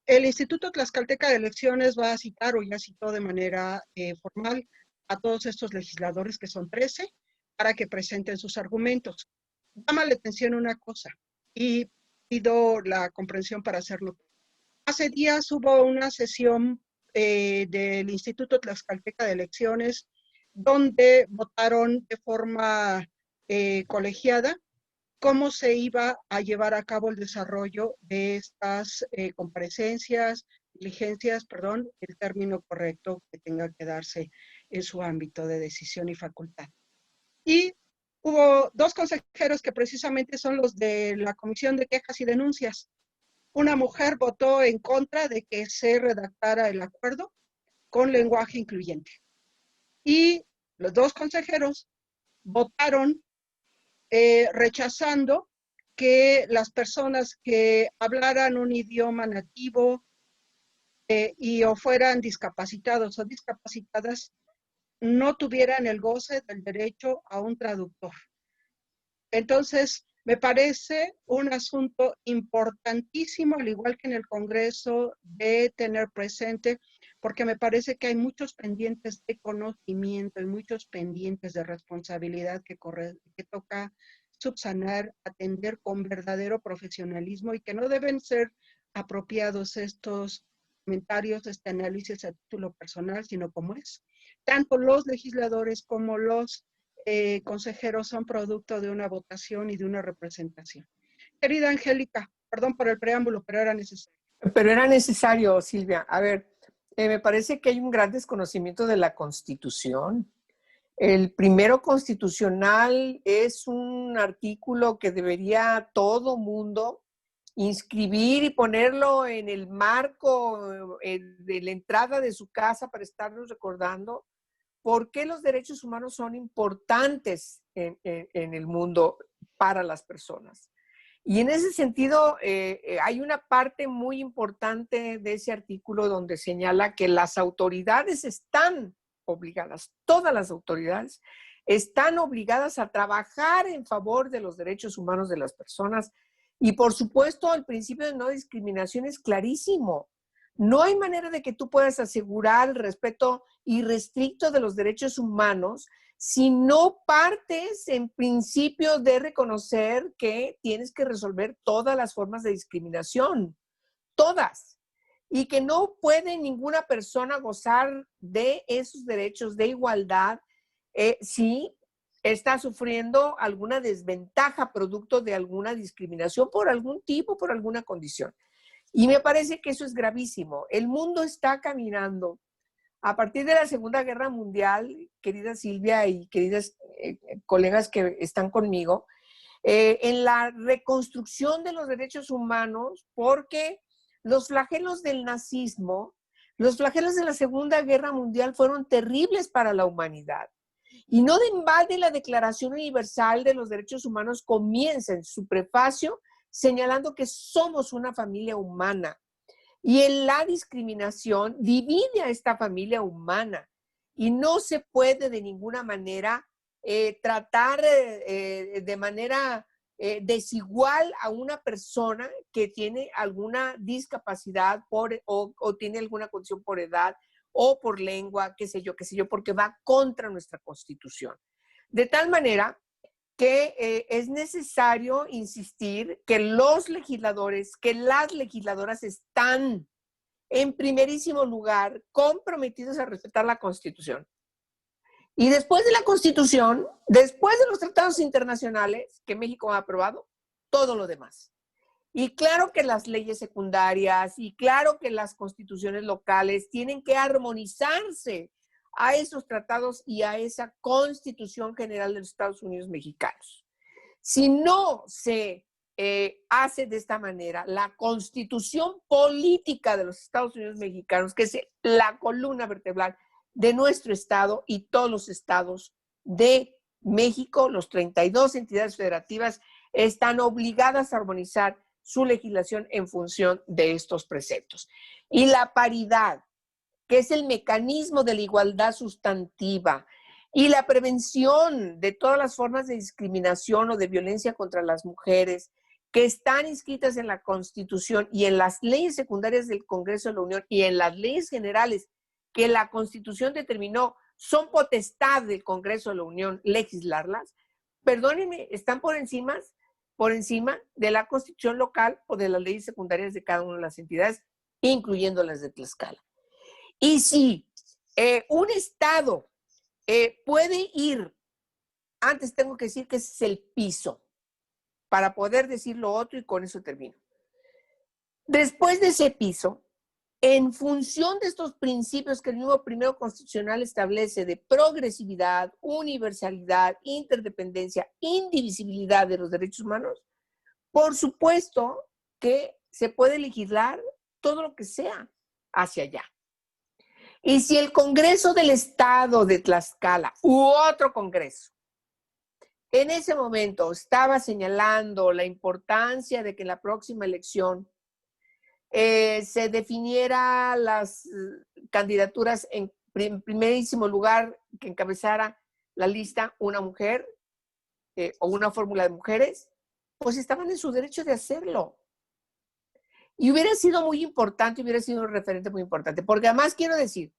el Instituto Tlaxcalteca de Elecciones va a citar, o ya citó de manera formal, a todos estos legisladores, que son 13, para que presenten sus argumentos. Llama la atención una cosa, y pido la comprensión para hacerlo. Hace días hubo una sesión del Instituto Tlaxcalteca de Elecciones, donde votaron de forma colegiada cómo se iba a llevar a cabo el desarrollo de estas comparecencias, diligencias, perdón, el término correcto que tenga que darse en su ámbito de decisión y facultad. Y hubo 2 consejeros que precisamente son los de la Comisión de Quejas y Denuncias. Una mujer votó en contra de que se redactara el acuerdo con lenguaje incluyente. Y los 2 consejeros votaron rechazando que las personas que hablaran un idioma nativo y o fueran discapacitados o discapacitadas no tuvieran el goce del derecho a un traductor. Entonces, me parece un asunto importantísimo, al igual que en el Congreso, de tener presente, porque me parece que hay muchos pendientes de conocimiento y muchos pendientes de responsabilidad que toca subsanar, atender con verdadero profesionalismo y que no deben ser apropiados estos comentarios, este análisis a título personal, sino como es. Tanto los legisladores como los consejeros son producto de una votación y de una representación. Querida Angélica, perdón por el preámbulo, pero era necesario. Pero era necesario, Silvia. A ver, me parece que hay un gran desconocimiento de la Constitución. El primero constitucional es un artículo que debería todo mundo inscribir y ponerlo en el marco de la entrada de su casa para estarnos recordando por qué los derechos humanos son importantes en el mundo para las personas. Y en ese sentido, hay una parte muy importante de ese artículo donde señala que las autoridades están obligadas, todas las autoridades están obligadas a trabajar en favor de los derechos humanos de las personas. Y por supuesto, el principio de no discriminación es clarísimo. No hay manera de que tú puedas asegurar el respeto irrestricto de los derechos humanos si no partes en principio de reconocer que tienes que resolver todas las formas de discriminación, todas, y que no puede ninguna persona gozar de esos derechos de igualdad si está sufriendo alguna desventaja producto de alguna discriminación por algún tipo, por alguna condición. Y me parece que eso es gravísimo. El mundo está caminando a partir de la Segunda Guerra Mundial, querida Silvia y queridas colegas que están conmigo, en la reconstrucción de los derechos humanos, porque los flagelos del nazismo, los flagelos de la Segunda Guerra Mundial fueron terribles para la humanidad. Y no de embalde la Declaración Universal de los Derechos Humanos comienza en su prefacio señalando que somos una familia humana. Y en la discriminación divide a esta familia humana y no se puede de ninguna manera tratar de manera desigual a una persona que tiene alguna discapacidad o tiene alguna condición por edad o por lengua, qué sé yo, porque va contra nuestra Constitución. De tal manera que es necesario insistir que los legisladores, que las legisladoras están en primerísimo lugar, comprometidos a respetar la Constitución. Y después de la Constitución, después de los tratados internacionales que México ha aprobado, todo lo demás. Y claro que las leyes secundarias y claro que las constituciones locales tienen que armonizarse a esos tratados y a esa Constitución General de los Estados Unidos mexicanos. Si no se hace de esta manera, la Constitución Política de los Estados Unidos mexicanos, que es la columna vertebral de nuestro estado y todos los estados de México, los 32 entidades federativas, están obligadas a armonizar su legislación en función de estos preceptos. Y la paridad, que es el mecanismo de la igualdad sustantiva y la prevención de todas las formas de discriminación o de violencia contra las mujeres que están inscritas en la Constitución y en las leyes secundarias del Congreso de la Unión y en las leyes generales que la Constitución determinó son potestad del Congreso de la Unión legislarlas, perdónenme, están por encima de la Constitución local o de las leyes secundarias de cada una de las entidades, incluyendo las de Tlaxcala. Y si un estado puede ir, antes tengo que decir que ese es el piso, para poder decir lo otro y con eso termino. Después de ese piso, en función de estos principios que el mismo primero constitucional establece de progresividad, universalidad, interdependencia, indivisibilidad de los derechos humanos, por supuesto que se puede legislar todo lo que sea hacia allá. Y si el Congreso del Estado de Tlaxcala u otro Congreso en ese momento estaba señalando la importancia de que en la próxima elección se definiera las candidaturas en primerísimo lugar, que encabezara la lista una mujer o una fórmula de mujeres, pues estaban en su derecho de hacerlo. Y hubiera sido muy importante, hubiera sido un referente muy importante, porque además quiero decir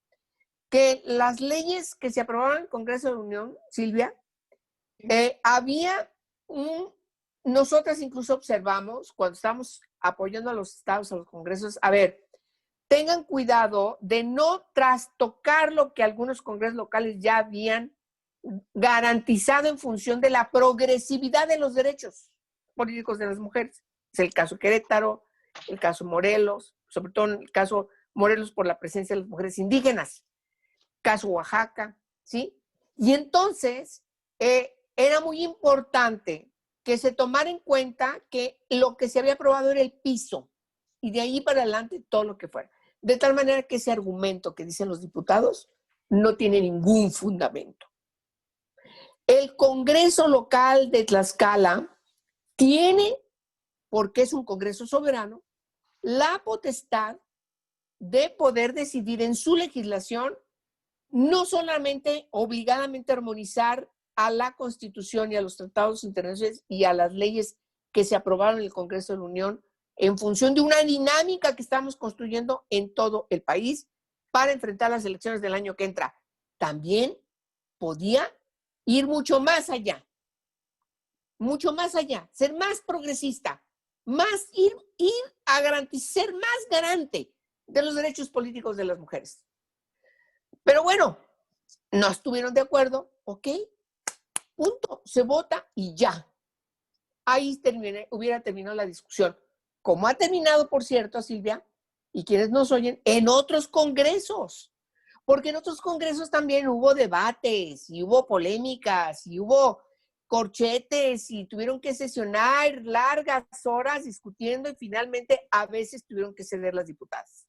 que las leyes que se aprobaron en el Congreso de la Unión, Silvia, nosotras incluso observamos cuando estamos apoyando a los estados, a los congresos, a ver, tengan cuidado de no trastocar lo que algunos congresos locales ya habían garantizado en función de la progresividad de los derechos políticos de las mujeres. Es el caso Querétaro, el caso Morelos, sobre todo en el caso Morelos por la presencia de las mujeres indígenas, caso Oaxaca, ¿sí? Y entonces era muy importante que se tomara en cuenta que lo que se había aprobado era el piso y de ahí para adelante todo lo que fuera. De tal manera que ese argumento que dicen los diputados no tiene ningún fundamento. El Congreso local de Tlaxcala tiene, porque es un Congreso soberano, la potestad de poder decidir en su legislación no solamente obligadamente armonizar a la Constitución y a los tratados internacionales y a las leyes que se aprobaron en el Congreso de la Unión en función de una dinámica que estamos construyendo en todo el país para enfrentar las elecciones del año que entra. También podía ir mucho más allá, ser más progresista, más ir a garantizar, ser más garante de los derechos políticos de las mujeres. Pero bueno, no estuvieron de acuerdo, ok, punto, se vota y ya. Ahí hubiera terminado la discusión. Como ha terminado, por cierto, Silvia, y quienes nos oyen, en otros congresos. Porque en otros congresos también hubo debates, y hubo polémicas, y hubo corchetes, y tuvieron que sesionar largas horas discutiendo, y finalmente a veces tuvieron que ceder las diputadas.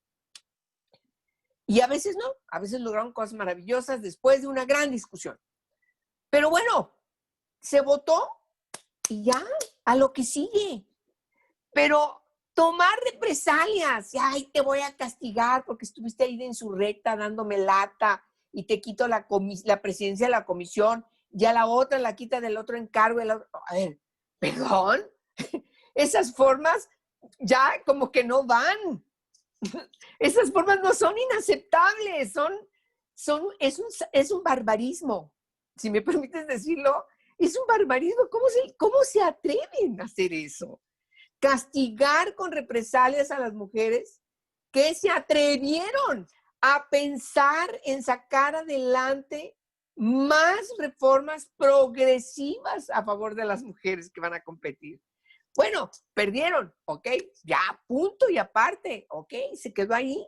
Y a veces no, a veces lograron cosas maravillosas después de una gran discusión. Pero bueno, se votó y ya, a lo que sigue. Pero tomar represalias, ay, te voy a castigar porque estuviste ahí de insurrecta dándome lata y te quito la presidencia de la comisión, ya la otra la quita del otro encargo. A ver, perdón, esas formas ya como que no van. Esas formas no son inaceptables, es un barbarismo, si me permites decirlo, es un barbarismo. ¿Cómo se atreven a hacer eso? Castigar con represalias a las mujeres que se atrevieron a pensar en sacar adelante más reformas progresivas a favor de las mujeres que van a competir. Bueno, perdieron, ok, ya, punto y aparte, ok, se quedó ahí.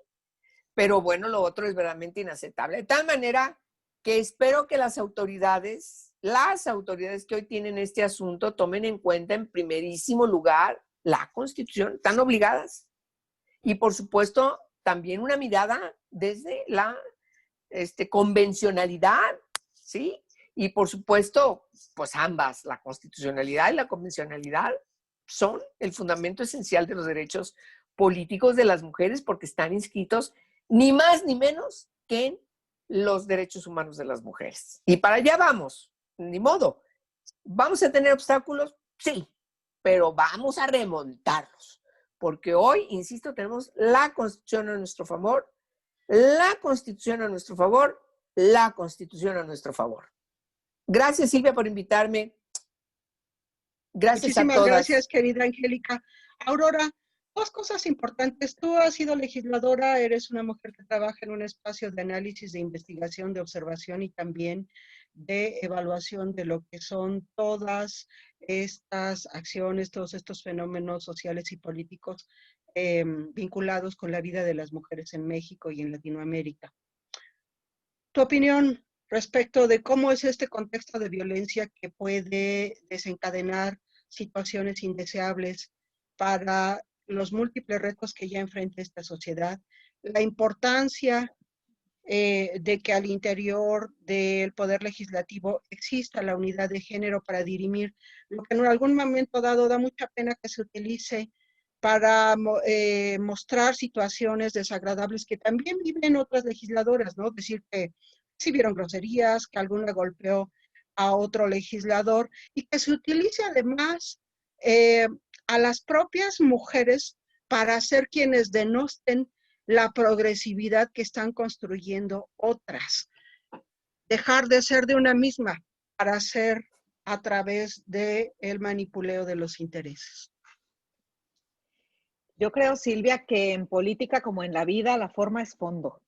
Pero bueno, lo otro es verdaderamente inaceptable. De tal manera que espero que las autoridades que hoy tienen este asunto tomen en cuenta en primerísimo lugar la Constitución, están obligadas. Y por supuesto, también una mirada desde la convencionalidad, ¿sí? Y por supuesto, pues ambas, la constitucionalidad y la convencionalidad, son el fundamento esencial de los derechos políticos de las mujeres porque están inscritos ni más ni menos que en los derechos humanos de las mujeres. Y para allá vamos, ni modo. ¿Vamos a tener obstáculos? Sí, pero vamos a remontarlos. Porque hoy, insisto, tenemos la Constitución a nuestro favor, la Constitución a nuestro favor, la Constitución a nuestro favor. Gracias, Silvia, por invitarme. Gracias a Muchísimas todas. gracias, querida Angélica. Aurora, dos cosas importantes. Tú has sido legisladora, eres una mujer que trabaja en un espacio de análisis, de investigación, de observación y también de evaluación de lo que son todas estas acciones, todos estos fenómenos sociales y políticos vinculados con la vida de las mujeres en México y en Latinoamérica. Tu opinión respecto de cómo es este contexto de violencia que puede desencadenar situaciones indeseables para los múltiples retos que ya enfrenta esta sociedad, la importancia de que al interior del Poder Legislativo exista la unidad de género para dirimir lo que en algún momento dado da mucha pena que se utilice para mostrar situaciones desagradables que también viven otras legisladoras, ¿no? Decir que recibieron groserías, que alguna golpeó a otro legislador y que se utilice además a las propias mujeres para ser quienes denosten la progresividad que están construyendo otras. Dejar de ser de una misma para ser a través del manipuleo de los intereses. Yo creo, Silvia, que en política como en la vida, la forma es fondo.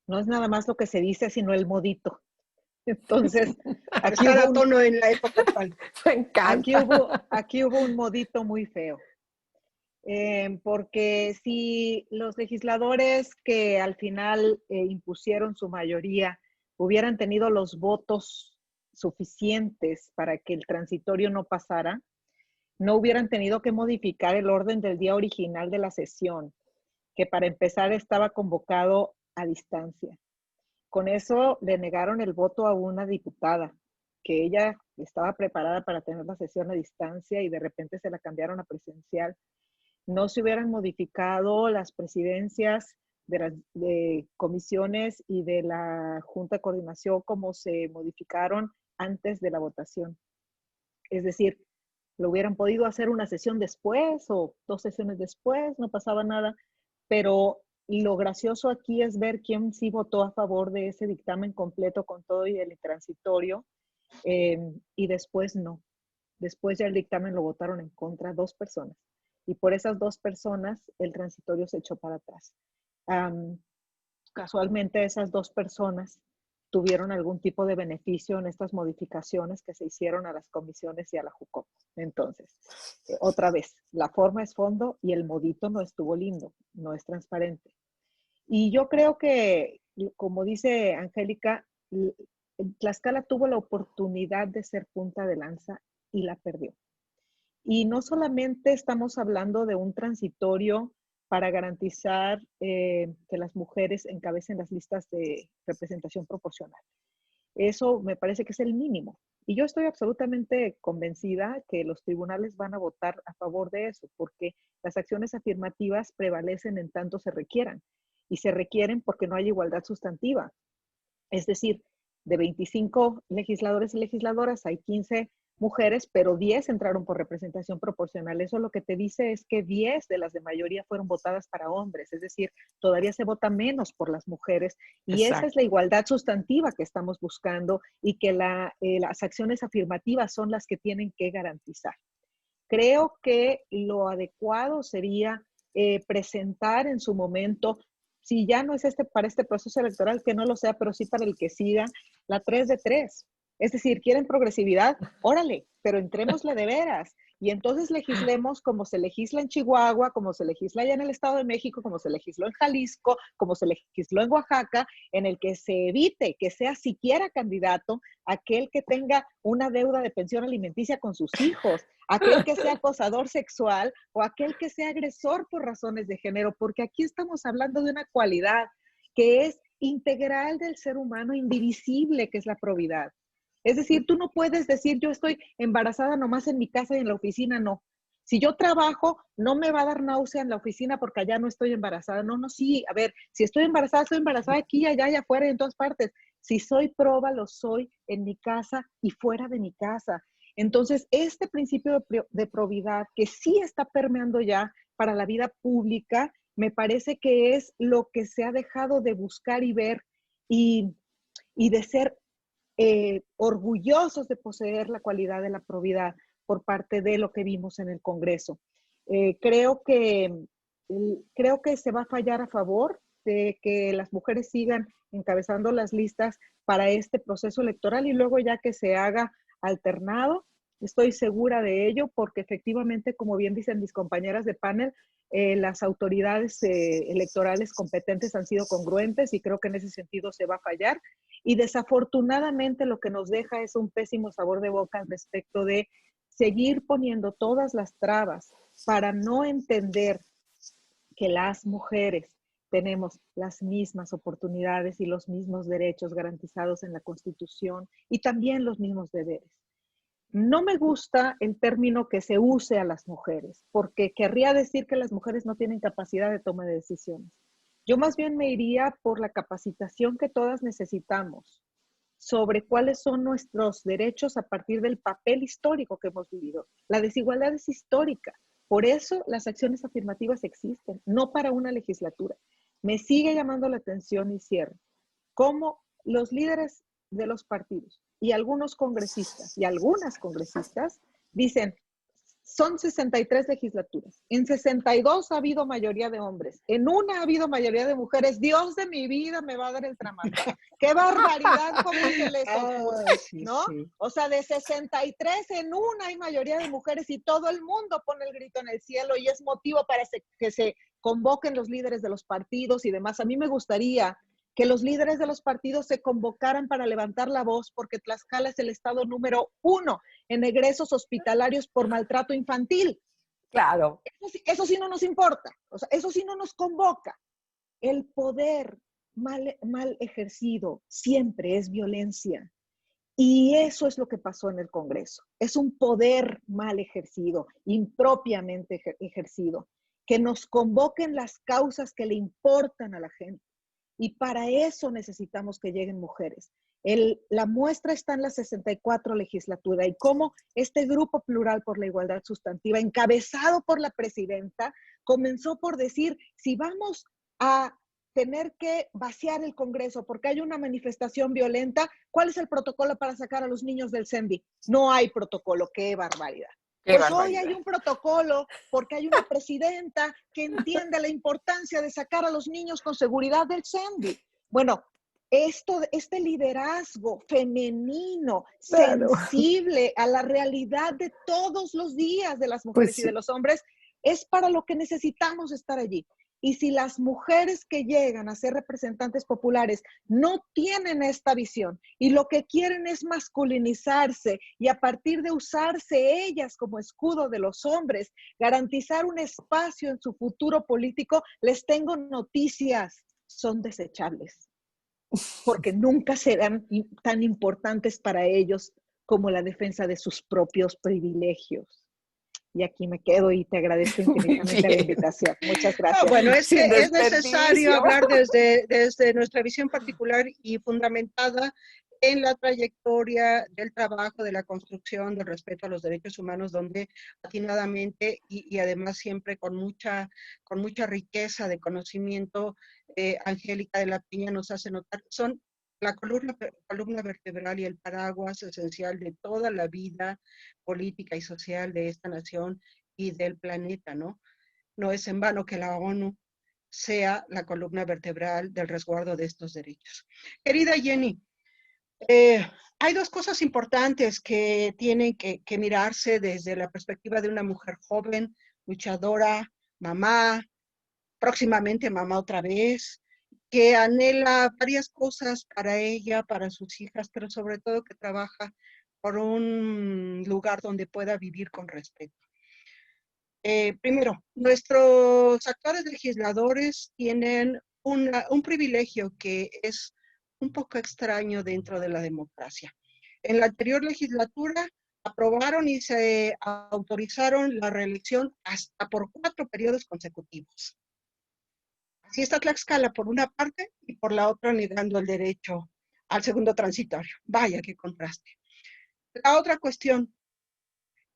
No es nada más lo que se dice, sino el modito. Entonces, aquí estar hubo a tono en la época actual. Me encanta. Aquí hubo un modito muy feo. Porque si los legisladores que al final impusieron su mayoría hubieran tenido los votos suficientes para que el transitorio no pasara, no hubieran tenido que modificar el orden del día original de la sesión, que para empezar estaba convocado a distancia. Con eso le negaron el voto a una diputada, que ella estaba preparada para tener la sesión a distancia y de repente se la cambiaron a presencial. No se hubieran modificado las presidencias de las comisiones y de la Junta de Coordinación como se modificaron antes de la votación. Es decir, lo hubieran podido hacer una sesión después o 2 sesiones después, no pasaba nada, pero lo gracioso aquí es ver quién sí votó a favor de ese dictamen completo con todo y el transitorio, y después no. Después ya el dictamen lo votaron en contra 2 personas. Y por esas 2 personas el transitorio se echó para atrás. Casualmente esas 2 personas tuvieron algún tipo de beneficio en estas modificaciones que se hicieron a las comisiones y a la JUCOP. Entonces, otra vez, la forma es fondo y el modito no estuvo lindo, no es transparente. Y yo creo que, como dice Angélica, Tlaxcala tuvo la oportunidad de ser punta de lanza y la perdió. Y no solamente estamos hablando de un transitorio para garantizar que las mujeres encabecen las listas de representación proporcional. Eso me parece que es el mínimo. Y yo estoy absolutamente convencida que los tribunales van a votar a favor de eso, porque las acciones afirmativas prevalecen en tanto se requieran. Y se requieren porque no hay igualdad sustantiva. Es decir, de 25 legisladores y legisladoras hay 15 mujeres, pero 10 entraron por representación proporcional. Eso lo que te dice es que 10 de las de mayoría fueron votadas para hombres, es decir, todavía se vota menos por las mujeres y Exacto. esa es la igualdad sustantiva que estamos buscando y que las acciones afirmativas son las que tienen que garantizar. Creo que lo adecuado sería presentar en su momento, si ya no es para este proceso electoral, que no lo sea, pero sí para el que siga, la 3 de 3. Es decir, quieren progresividad, órale, pero entrémosle de veras. Y entonces legislemos como se legisla en Chihuahua, como se legisla allá en el Estado de México, como se legisló en Jalisco, como se legisló en Oaxaca, en el que se evite que sea siquiera candidato aquel que tenga una deuda de pensión alimenticia con sus hijos, aquel que sea acosador sexual o aquel que sea agresor por razones de género, porque aquí estamos hablando de una cualidad que es integral del ser humano, indivisible, que es la probidad. Es decir, tú no puedes decir, yo estoy embarazada nomás en mi casa y en la oficina, no. Si yo trabajo, no me va a dar náusea en la oficina porque allá no estoy embarazada. No, no, sí, a ver, si estoy embarazada aquí, allá y afuera y en todas partes. Si soy proba, lo soy en mi casa y fuera de mi casa. Entonces, este principio de probidad que sí está permeando ya para la vida pública, me parece que es lo que se ha dejado de buscar y ver y de ser orgullosos de poseer la cualidad de la probidad por parte de lo que vimos en el Congreso. Creo que se va a fallar a favor de que las mujeres sigan encabezando las listas para este proceso electoral y luego ya que se haga alternado. Estoy segura de ello porque efectivamente, como bien dicen mis compañeras de panel, las autoridades electorales competentes han sido congruentes y creo que en ese sentido se va a fallar. Y desafortunadamente lo que nos deja es un pésimo sabor de boca al respecto de seguir poniendo todas las trabas para no entender que las mujeres tenemos las mismas oportunidades y los mismos derechos garantizados en la Constitución y también los mismos deberes. No me gusta el término que se use a las mujeres, porque querría decir que las mujeres no tienen capacidad de toma de decisiones. Yo más bien me iría por la capacitación que todas necesitamos sobre cuáles son nuestros derechos a partir del papel histórico que hemos vivido. La desigualdad es histórica, por eso las acciones afirmativas existen, no para una legislatura. Me sigue llamando la atención y cierro, cómo los líderes de los partidos y algunos congresistas y algunas congresistas dicen, son 63 legislaturas. En 62 ha habido mayoría de hombres. En una ha habido mayoría de mujeres. Dios de mi vida me va a dar el trabajo. ¡Qué barbaridad! ¿Cómo se les ocurre? Sí, ¿No? sí. O sea, de 63 en una hay mayoría de mujeres y todo el mundo pone el grito en el cielo y es motivo para que se convoquen los líderes de los partidos y demás. A mí me gustaría que los líderes de los partidos se convocaran para levantar la voz, porque Tlaxcala es el estado número 1 en egresos hospitalarios por maltrato infantil. Claro. Eso sí no nos importa, o sea, eso sí no nos convoca. El poder mal ejercido siempre es violencia. Y eso es lo que pasó en el Congreso. Es un poder mal ejercido, impropiamente ejercido, que nos convoquen las causas que le importan a la gente. Y para eso necesitamos que lleguen mujeres. La muestra está en la 64 legislatura y cómo este grupo plural por la igualdad sustantiva, encabezado por la presidenta, comenzó por decir, si vamos a tener que vaciar el Congreso porque hay una manifestación violenta, ¿cuál es el protocolo para sacar a los niños del CENDI? No hay protocolo, qué barbaridad. Pues hoy hay un protocolo porque hay una presidenta que entiende la importancia de sacar a los niños con seguridad del CENDI. Bueno, este liderazgo femenino, Claro. sensible a la realidad de todos los días de las mujeres Pues y de los hombres, es para lo que necesitamos estar allí. Y si las mujeres que llegan a ser representantes populares no tienen esta visión y lo que quieren es masculinizarse y a partir de usarse ellas como escudo de los hombres, garantizar un espacio en su futuro político, les tengo noticias, son desechables, porque nunca serán tan importantes para ellos como la defensa de sus propios privilegios. Y aquí me quedo y te agradezco infinitamente la invitación. Muchas gracias. Bueno, es que Sin es necesario desperdicio. hablar desde nuestra visión particular y fundamentada en la trayectoria del trabajo, de la construcción, del respeto a los derechos humanos, donde atinadamente y además siempre con mucha riqueza de conocimiento, Angélica de la Piña nos hace notar, son la columna vertebral y el paraguas esencial de toda la vida política y social de esta nación y del planeta, ¿no? No es en vano que la ONU sea la columna vertebral del resguardo de estos derechos. Querida Jenny, hay dos cosas importantes que tienen que mirarse desde la perspectiva de una mujer joven, luchadora, mamá, próximamente mamá otra vez, que anhela varias cosas para ella, para sus hijas, pero sobre todo que trabaja por un lugar donde pueda vivir con respeto. Primero, nuestros actores legisladores tienen un privilegio que es un poco extraño dentro de la democracia. En la anterior legislatura aprobaron y se autorizaron la reelección hasta por 4 periodos consecutivos. Así está Tlaxcala por una parte y por la otra negando el derecho al segundo transitorio. Vaya, qué contraste. La otra cuestión,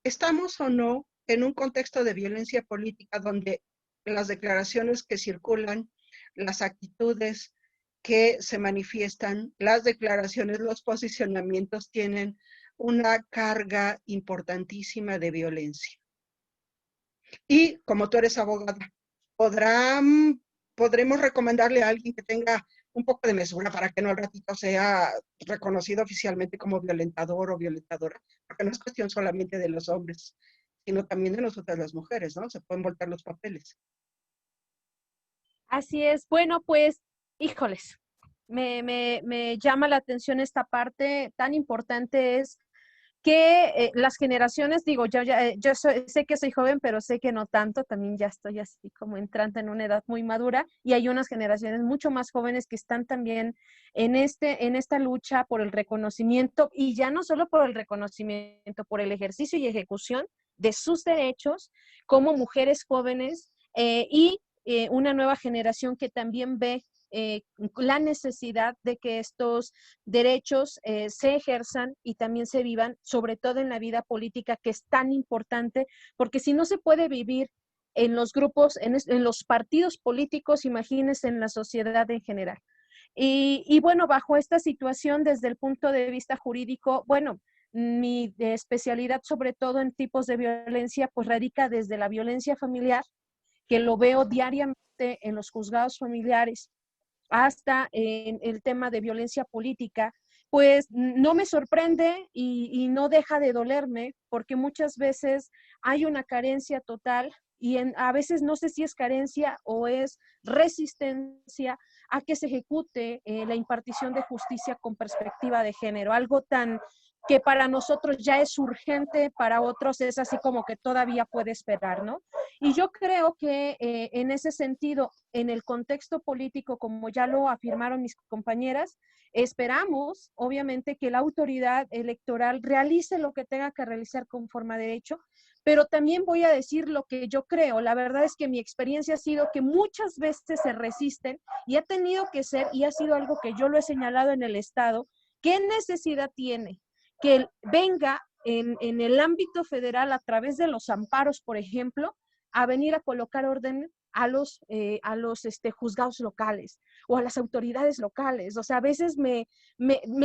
¿estamos o no en un contexto de violencia política donde las declaraciones que circulan, las actitudes que se manifiestan, las declaraciones, los posicionamientos tienen una carga importantísima de violencia? Y como tú eres abogada, podremos recomendarle a alguien que tenga un poco de mesura para que no al ratito sea reconocido oficialmente como violentador o violentadora, porque no es cuestión solamente de los hombres, sino también de nosotras las mujeres, ¿no? Se pueden voltear los papeles. Así es. Bueno, pues, híjoles, me llama la atención esta parte. Tan importante es que las generaciones, digo, yo sé que soy joven, pero sé que no tanto, también ya estoy así como entrando en una edad muy madura, y hay unas generaciones mucho más jóvenes que están también en esta lucha por el reconocimiento, y ya no solo por el reconocimiento, por el ejercicio y ejecución de sus derechos como mujeres jóvenes, y una nueva generación que también ve la necesidad de que estos derechos se ejerzan y también se vivan, sobre todo en la vida política, que es tan importante, porque si no se puede vivir en los grupos, en los partidos políticos, imagínense en la sociedad en general. Y bueno, bajo esta situación, desde el punto de vista jurídico, bueno, mi especialidad sobre todo en tipos de violencia, pues radica desde la violencia familiar, que lo veo diariamente en los juzgados familiares, hasta en el tema de violencia política, pues no me sorprende y no deja de dolerme, porque muchas veces hay una carencia total y a veces no sé si es carencia o es resistencia a que se ejecute la impartición de justicia con perspectiva de género, algo tan que para nosotros ya es urgente, para otros es así como que todavía puede esperar, ¿no? Y yo creo que en ese sentido, en el contexto político, como ya lo afirmaron mis compañeras, esperamos, obviamente, que la autoridad electoral realice lo que tenga que realizar conforme a derecho, pero también voy a decir lo que yo creo. La verdad es que mi experiencia ha sido que muchas veces se resisten y ha tenido que ser, y ha sido algo que yo lo he señalado en el Estado, ¿qué necesidad tiene que venga en el ámbito federal a través de los amparos, por ejemplo, a venir a colocar orden a los juzgados locales o a las autoridades locales? O sea, a veces me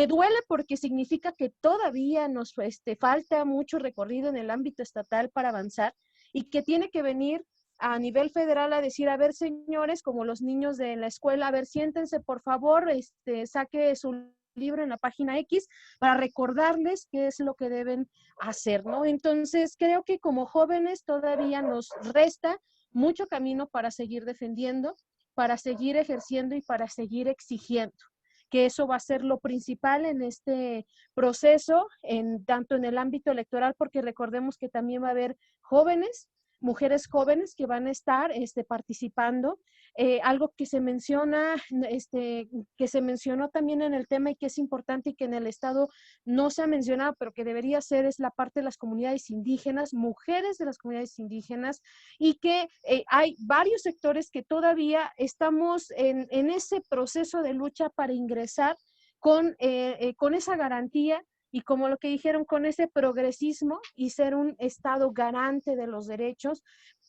duele porque significa que todavía nos falta mucho recorrido en el ámbito estatal para avanzar, y que tiene que venir a nivel federal a decir, a ver, señores, como los niños de la escuela, a ver, siéntense, por favor, saque su libro en la página X para recordarles qué es lo que deben hacer, ¿no? Entonces, creo que como jóvenes todavía nos resta mucho camino para seguir defendiendo, para seguir ejerciendo y para seguir exigiendo, que eso va a ser lo principal en este proceso, tanto en el ámbito electoral, porque recordemos que también va a haber jóvenes, mujeres jóvenes que van a estar participando. Algo que se menciona, que se mencionó también en el tema y que es importante y que en el Estado no se ha mencionado, pero que debería ser, es la parte de las comunidades indígenas, mujeres de las comunidades indígenas, y que hay varios sectores que todavía estamos en ese proceso de lucha para ingresar con esa garantía y, como lo que dijeron, con ese progresismo y ser un Estado garante de los derechos.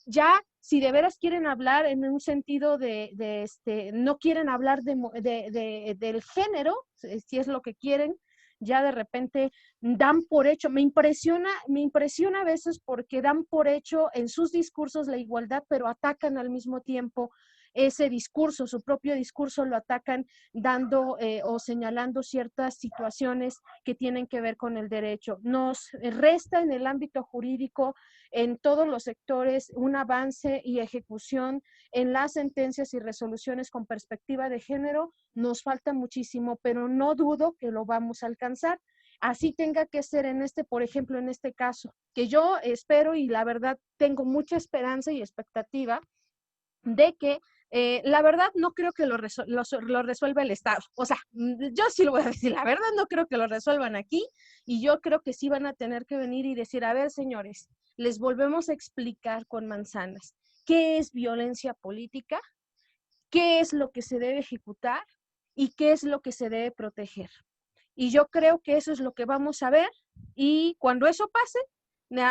Ya, si de veras quieren hablar en un sentido no quieren hablar del género, si es lo que quieren, ya de repente dan por hecho, me impresiona a veces porque dan por hecho en sus discursos la igualdad, pero atacan al mismo tiempo ese discurso, su propio discurso lo atacan dando o señalando ciertas situaciones que tienen que ver con el derecho. Nos resta en el ámbito jurídico, en todos los sectores, un avance y ejecución en las sentencias y resoluciones con perspectiva de género. Nos falta muchísimo, pero no dudo que lo vamos a alcanzar. Así tenga que ser en por ejemplo, en este caso, que yo espero y la verdad tengo mucha esperanza y expectativa de que la verdad no creo que lo resuelva el Estado. O sea, yo sí lo voy a decir, la verdad no creo que lo resuelvan aquí y yo creo que sí van a tener que venir y decir, a ver, señores, les volvemos a explicar con manzanas qué es violencia política, qué es lo que se debe ejecutar y qué es lo que se debe proteger. Y yo creo que eso es lo que vamos a ver y cuando eso pase,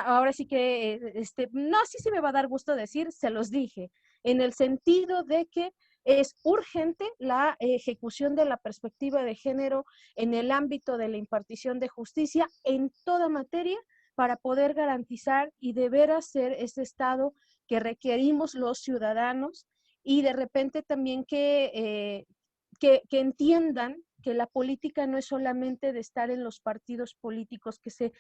ahora sí que, no, sí me va a dar gusto decir, se los dije, en el sentido de que es urgente la ejecución de la perspectiva de género en el ámbito de la impartición de justicia en toda materia para poder garantizar y de veras ser ese Estado que requerimos los ciudadanos y de repente también que entiendan que la política no es solamente de estar en los partidos políticos, que se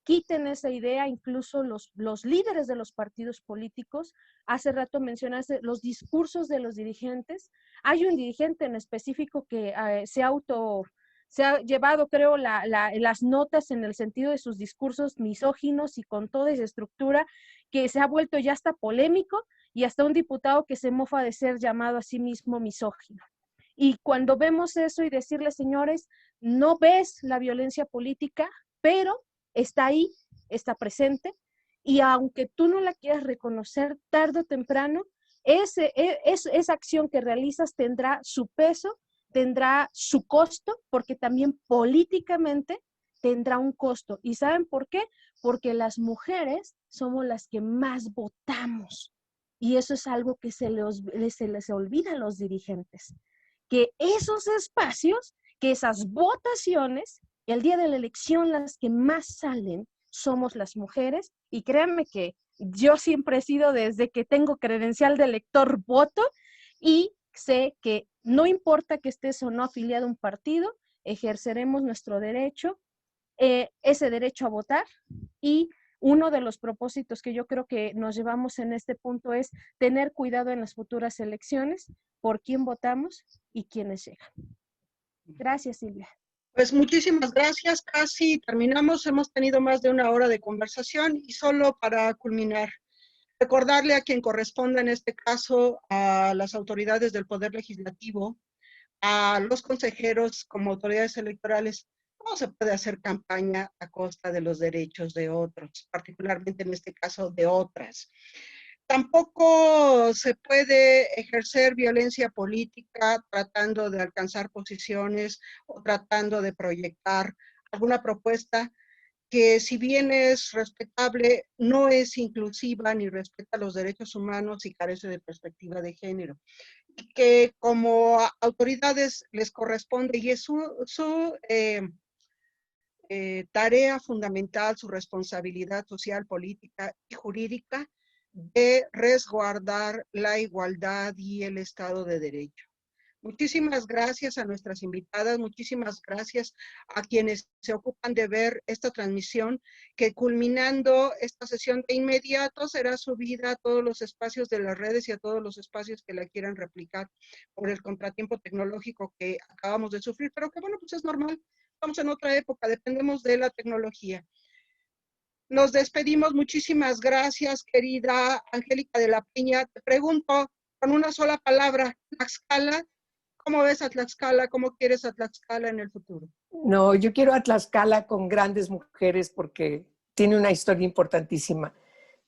quiten esa idea, incluso los líderes de los partidos políticos. Hace rato mencionaste los discursos de los dirigentes. Hay un dirigente en específico que se ha llevado, creo, las notas en el sentido de sus discursos misóginos y con toda esa estructura que se ha vuelto ya hasta polémico y hasta un diputado que se mofa de ser llamado a sí mismo misógino. Y cuando vemos eso y decirle, señores, no ves la violencia política, pero está ahí, está presente, y aunque tú no la quieras reconocer tarde o temprano, esa acción que realizas tendrá su peso, tendrá su costo, porque también políticamente tendrá un costo. ¿Y saben por qué? Porque las mujeres somos las que más votamos. Y eso es algo que se les olvida a los dirigentes. Que esos espacios, que esas votaciones, el día de la elección las que más salen somos las mujeres, y créanme que yo siempre he sido, desde que tengo credencial de elector, voto, y sé que no importa que estés o no afiliado a un partido, ejerceremos nuestro derecho, ese derecho a votar, y uno de los propósitos que yo creo que nos llevamos en este punto es tener cuidado en las futuras elecciones por quién votamos y quiénes llegan. Gracias, Silvia. Pues muchísimas gracias, casi terminamos, hemos tenido más de una hora de conversación y solo para culminar, recordarle a quien corresponda en este caso a las autoridades del Poder Legislativo, a los consejeros como autoridades electorales, no se puede hacer campaña a costa de los derechos de otros, particularmente en este caso de otras. Tampoco se puede ejercer violencia política tratando de alcanzar posiciones o tratando de proyectar alguna propuesta que, si bien es respetable, no es inclusiva ni respeta los derechos humanos y carece de perspectiva de género. Y que como autoridades les corresponde y es su tarea fundamental, su responsabilidad social, política y jurídica de resguardar la igualdad y el Estado de Derecho. Muchísimas gracias a nuestras invitadas, muchísimas gracias a quienes se ocupan de ver esta transmisión, que culminando esta sesión de inmediato será subida a todos los espacios de las redes y a todos los espacios que la quieran replicar por el contratiempo tecnológico que acabamos de sufrir, pero que bueno, pues es normal, estamos en otra época, dependemos de la tecnología. Nos despedimos, muchísimas gracias, querida Angélica de la Peña. Te pregunto con una sola palabra, Tlaxcala, ¿cómo ves a Tlaxcala? ¿Cómo quieres a Tlaxcala en el futuro? No, yo quiero a Tlaxcala con grandes mujeres porque tiene una historia importantísima.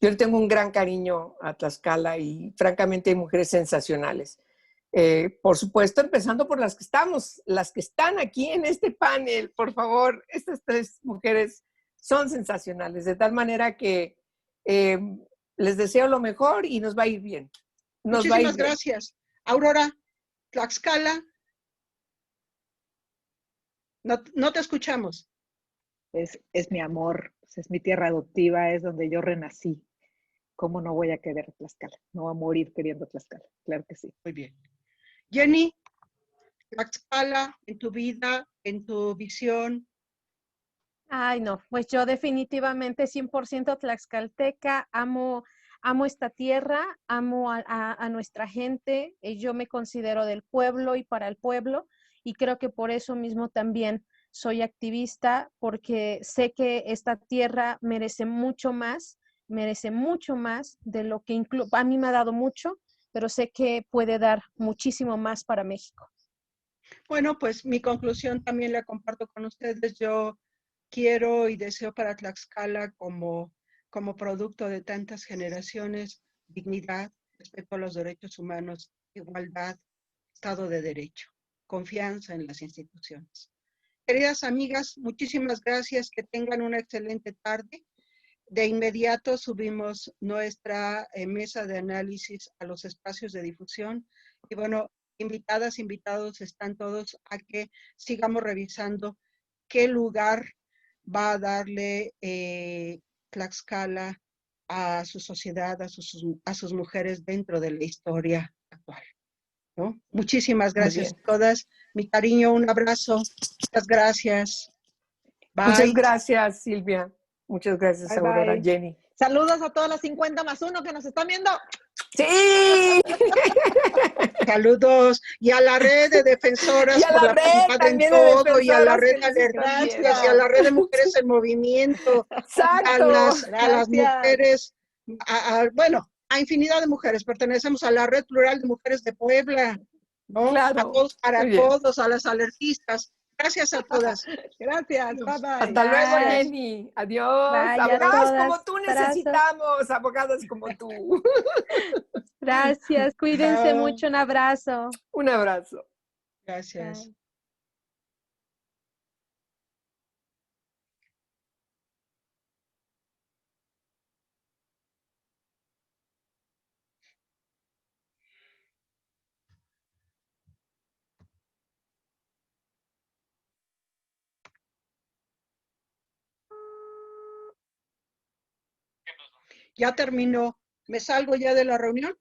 Yo tengo un gran cariño a Tlaxcala y francamente hay mujeres sensacionales. Por supuesto, empezando por las que están aquí en este panel, por favor, estas tres mujeres son sensacionales, de tal manera que les deseo lo mejor y nos va a ir bien. Muchísimas gracias. Aurora, Tlaxcala, no te escuchamos. es mi amor, pues, es mi tierra adoptiva, es donde yo renací. ¿Cómo no voy a querer Tlaxcala? No voy a morir queriendo Tlaxcala, claro que sí. Muy bien. Jenny, Tlaxcala, en tu vida, en tu visión. Ay, no, pues yo definitivamente 100% tlaxcalteca, amo esta tierra, amo a nuestra gente, yo me considero del pueblo y para el pueblo, y creo que por eso mismo también soy activista, porque sé que esta tierra merece mucho más de lo que a mí me ha dado mucho, pero sé que puede dar muchísimo más para México. Bueno, pues mi conclusión también la comparto con ustedes. Yo quiero y deseo para Tlaxcala como producto de tantas generaciones, dignidad, respeto a los derechos humanos, igualdad, Estado de Derecho, confianza en las instituciones. Queridas amigas, muchísimas gracias, que tengan una excelente tarde. De inmediato subimos nuestra mesa de análisis a los espacios de difusión y bueno, invitadas, invitados están todos a que sigamos revisando qué lugar va a darle Tlaxcala a su sociedad, a sus mujeres dentro de la historia actual, ¿no? Muchísimas Muy gracias bien. a todas. Mi cariño, un abrazo. Muchas gracias. Muchas Bye. gracias, Silvia. Muchas gracias, Bye, Aurora. bye. Jenny. Saludos a todas las 50+1 que nos están viendo. ¡Sí! Saludos. Y a la red de defensoras Y a por la la red paridad en también de todo, y a la defensoras red que de nos están alertistas, y a viendo. la red de mujeres en movimiento, y Exacto. a las Gracias. mujeres, bueno, a infinidad de mujeres. Pertenecemos a la red plural de mujeres de Puebla, ¿no? A Claro. todos, para Muy bien. todos, a las alertistas. Gracias a todas. Gracias. Bye, Adiós. bye. Hasta luego, Bye, Jenny. Adiós. bye a Abogadas como todas, tú abrazos. necesitamos, abogadas como tú. Gracias, cuídense Chao. mucho, un abrazo. Un abrazo. Gracias. Bye. Ya terminó. ¿Me salgo ya de la reunión?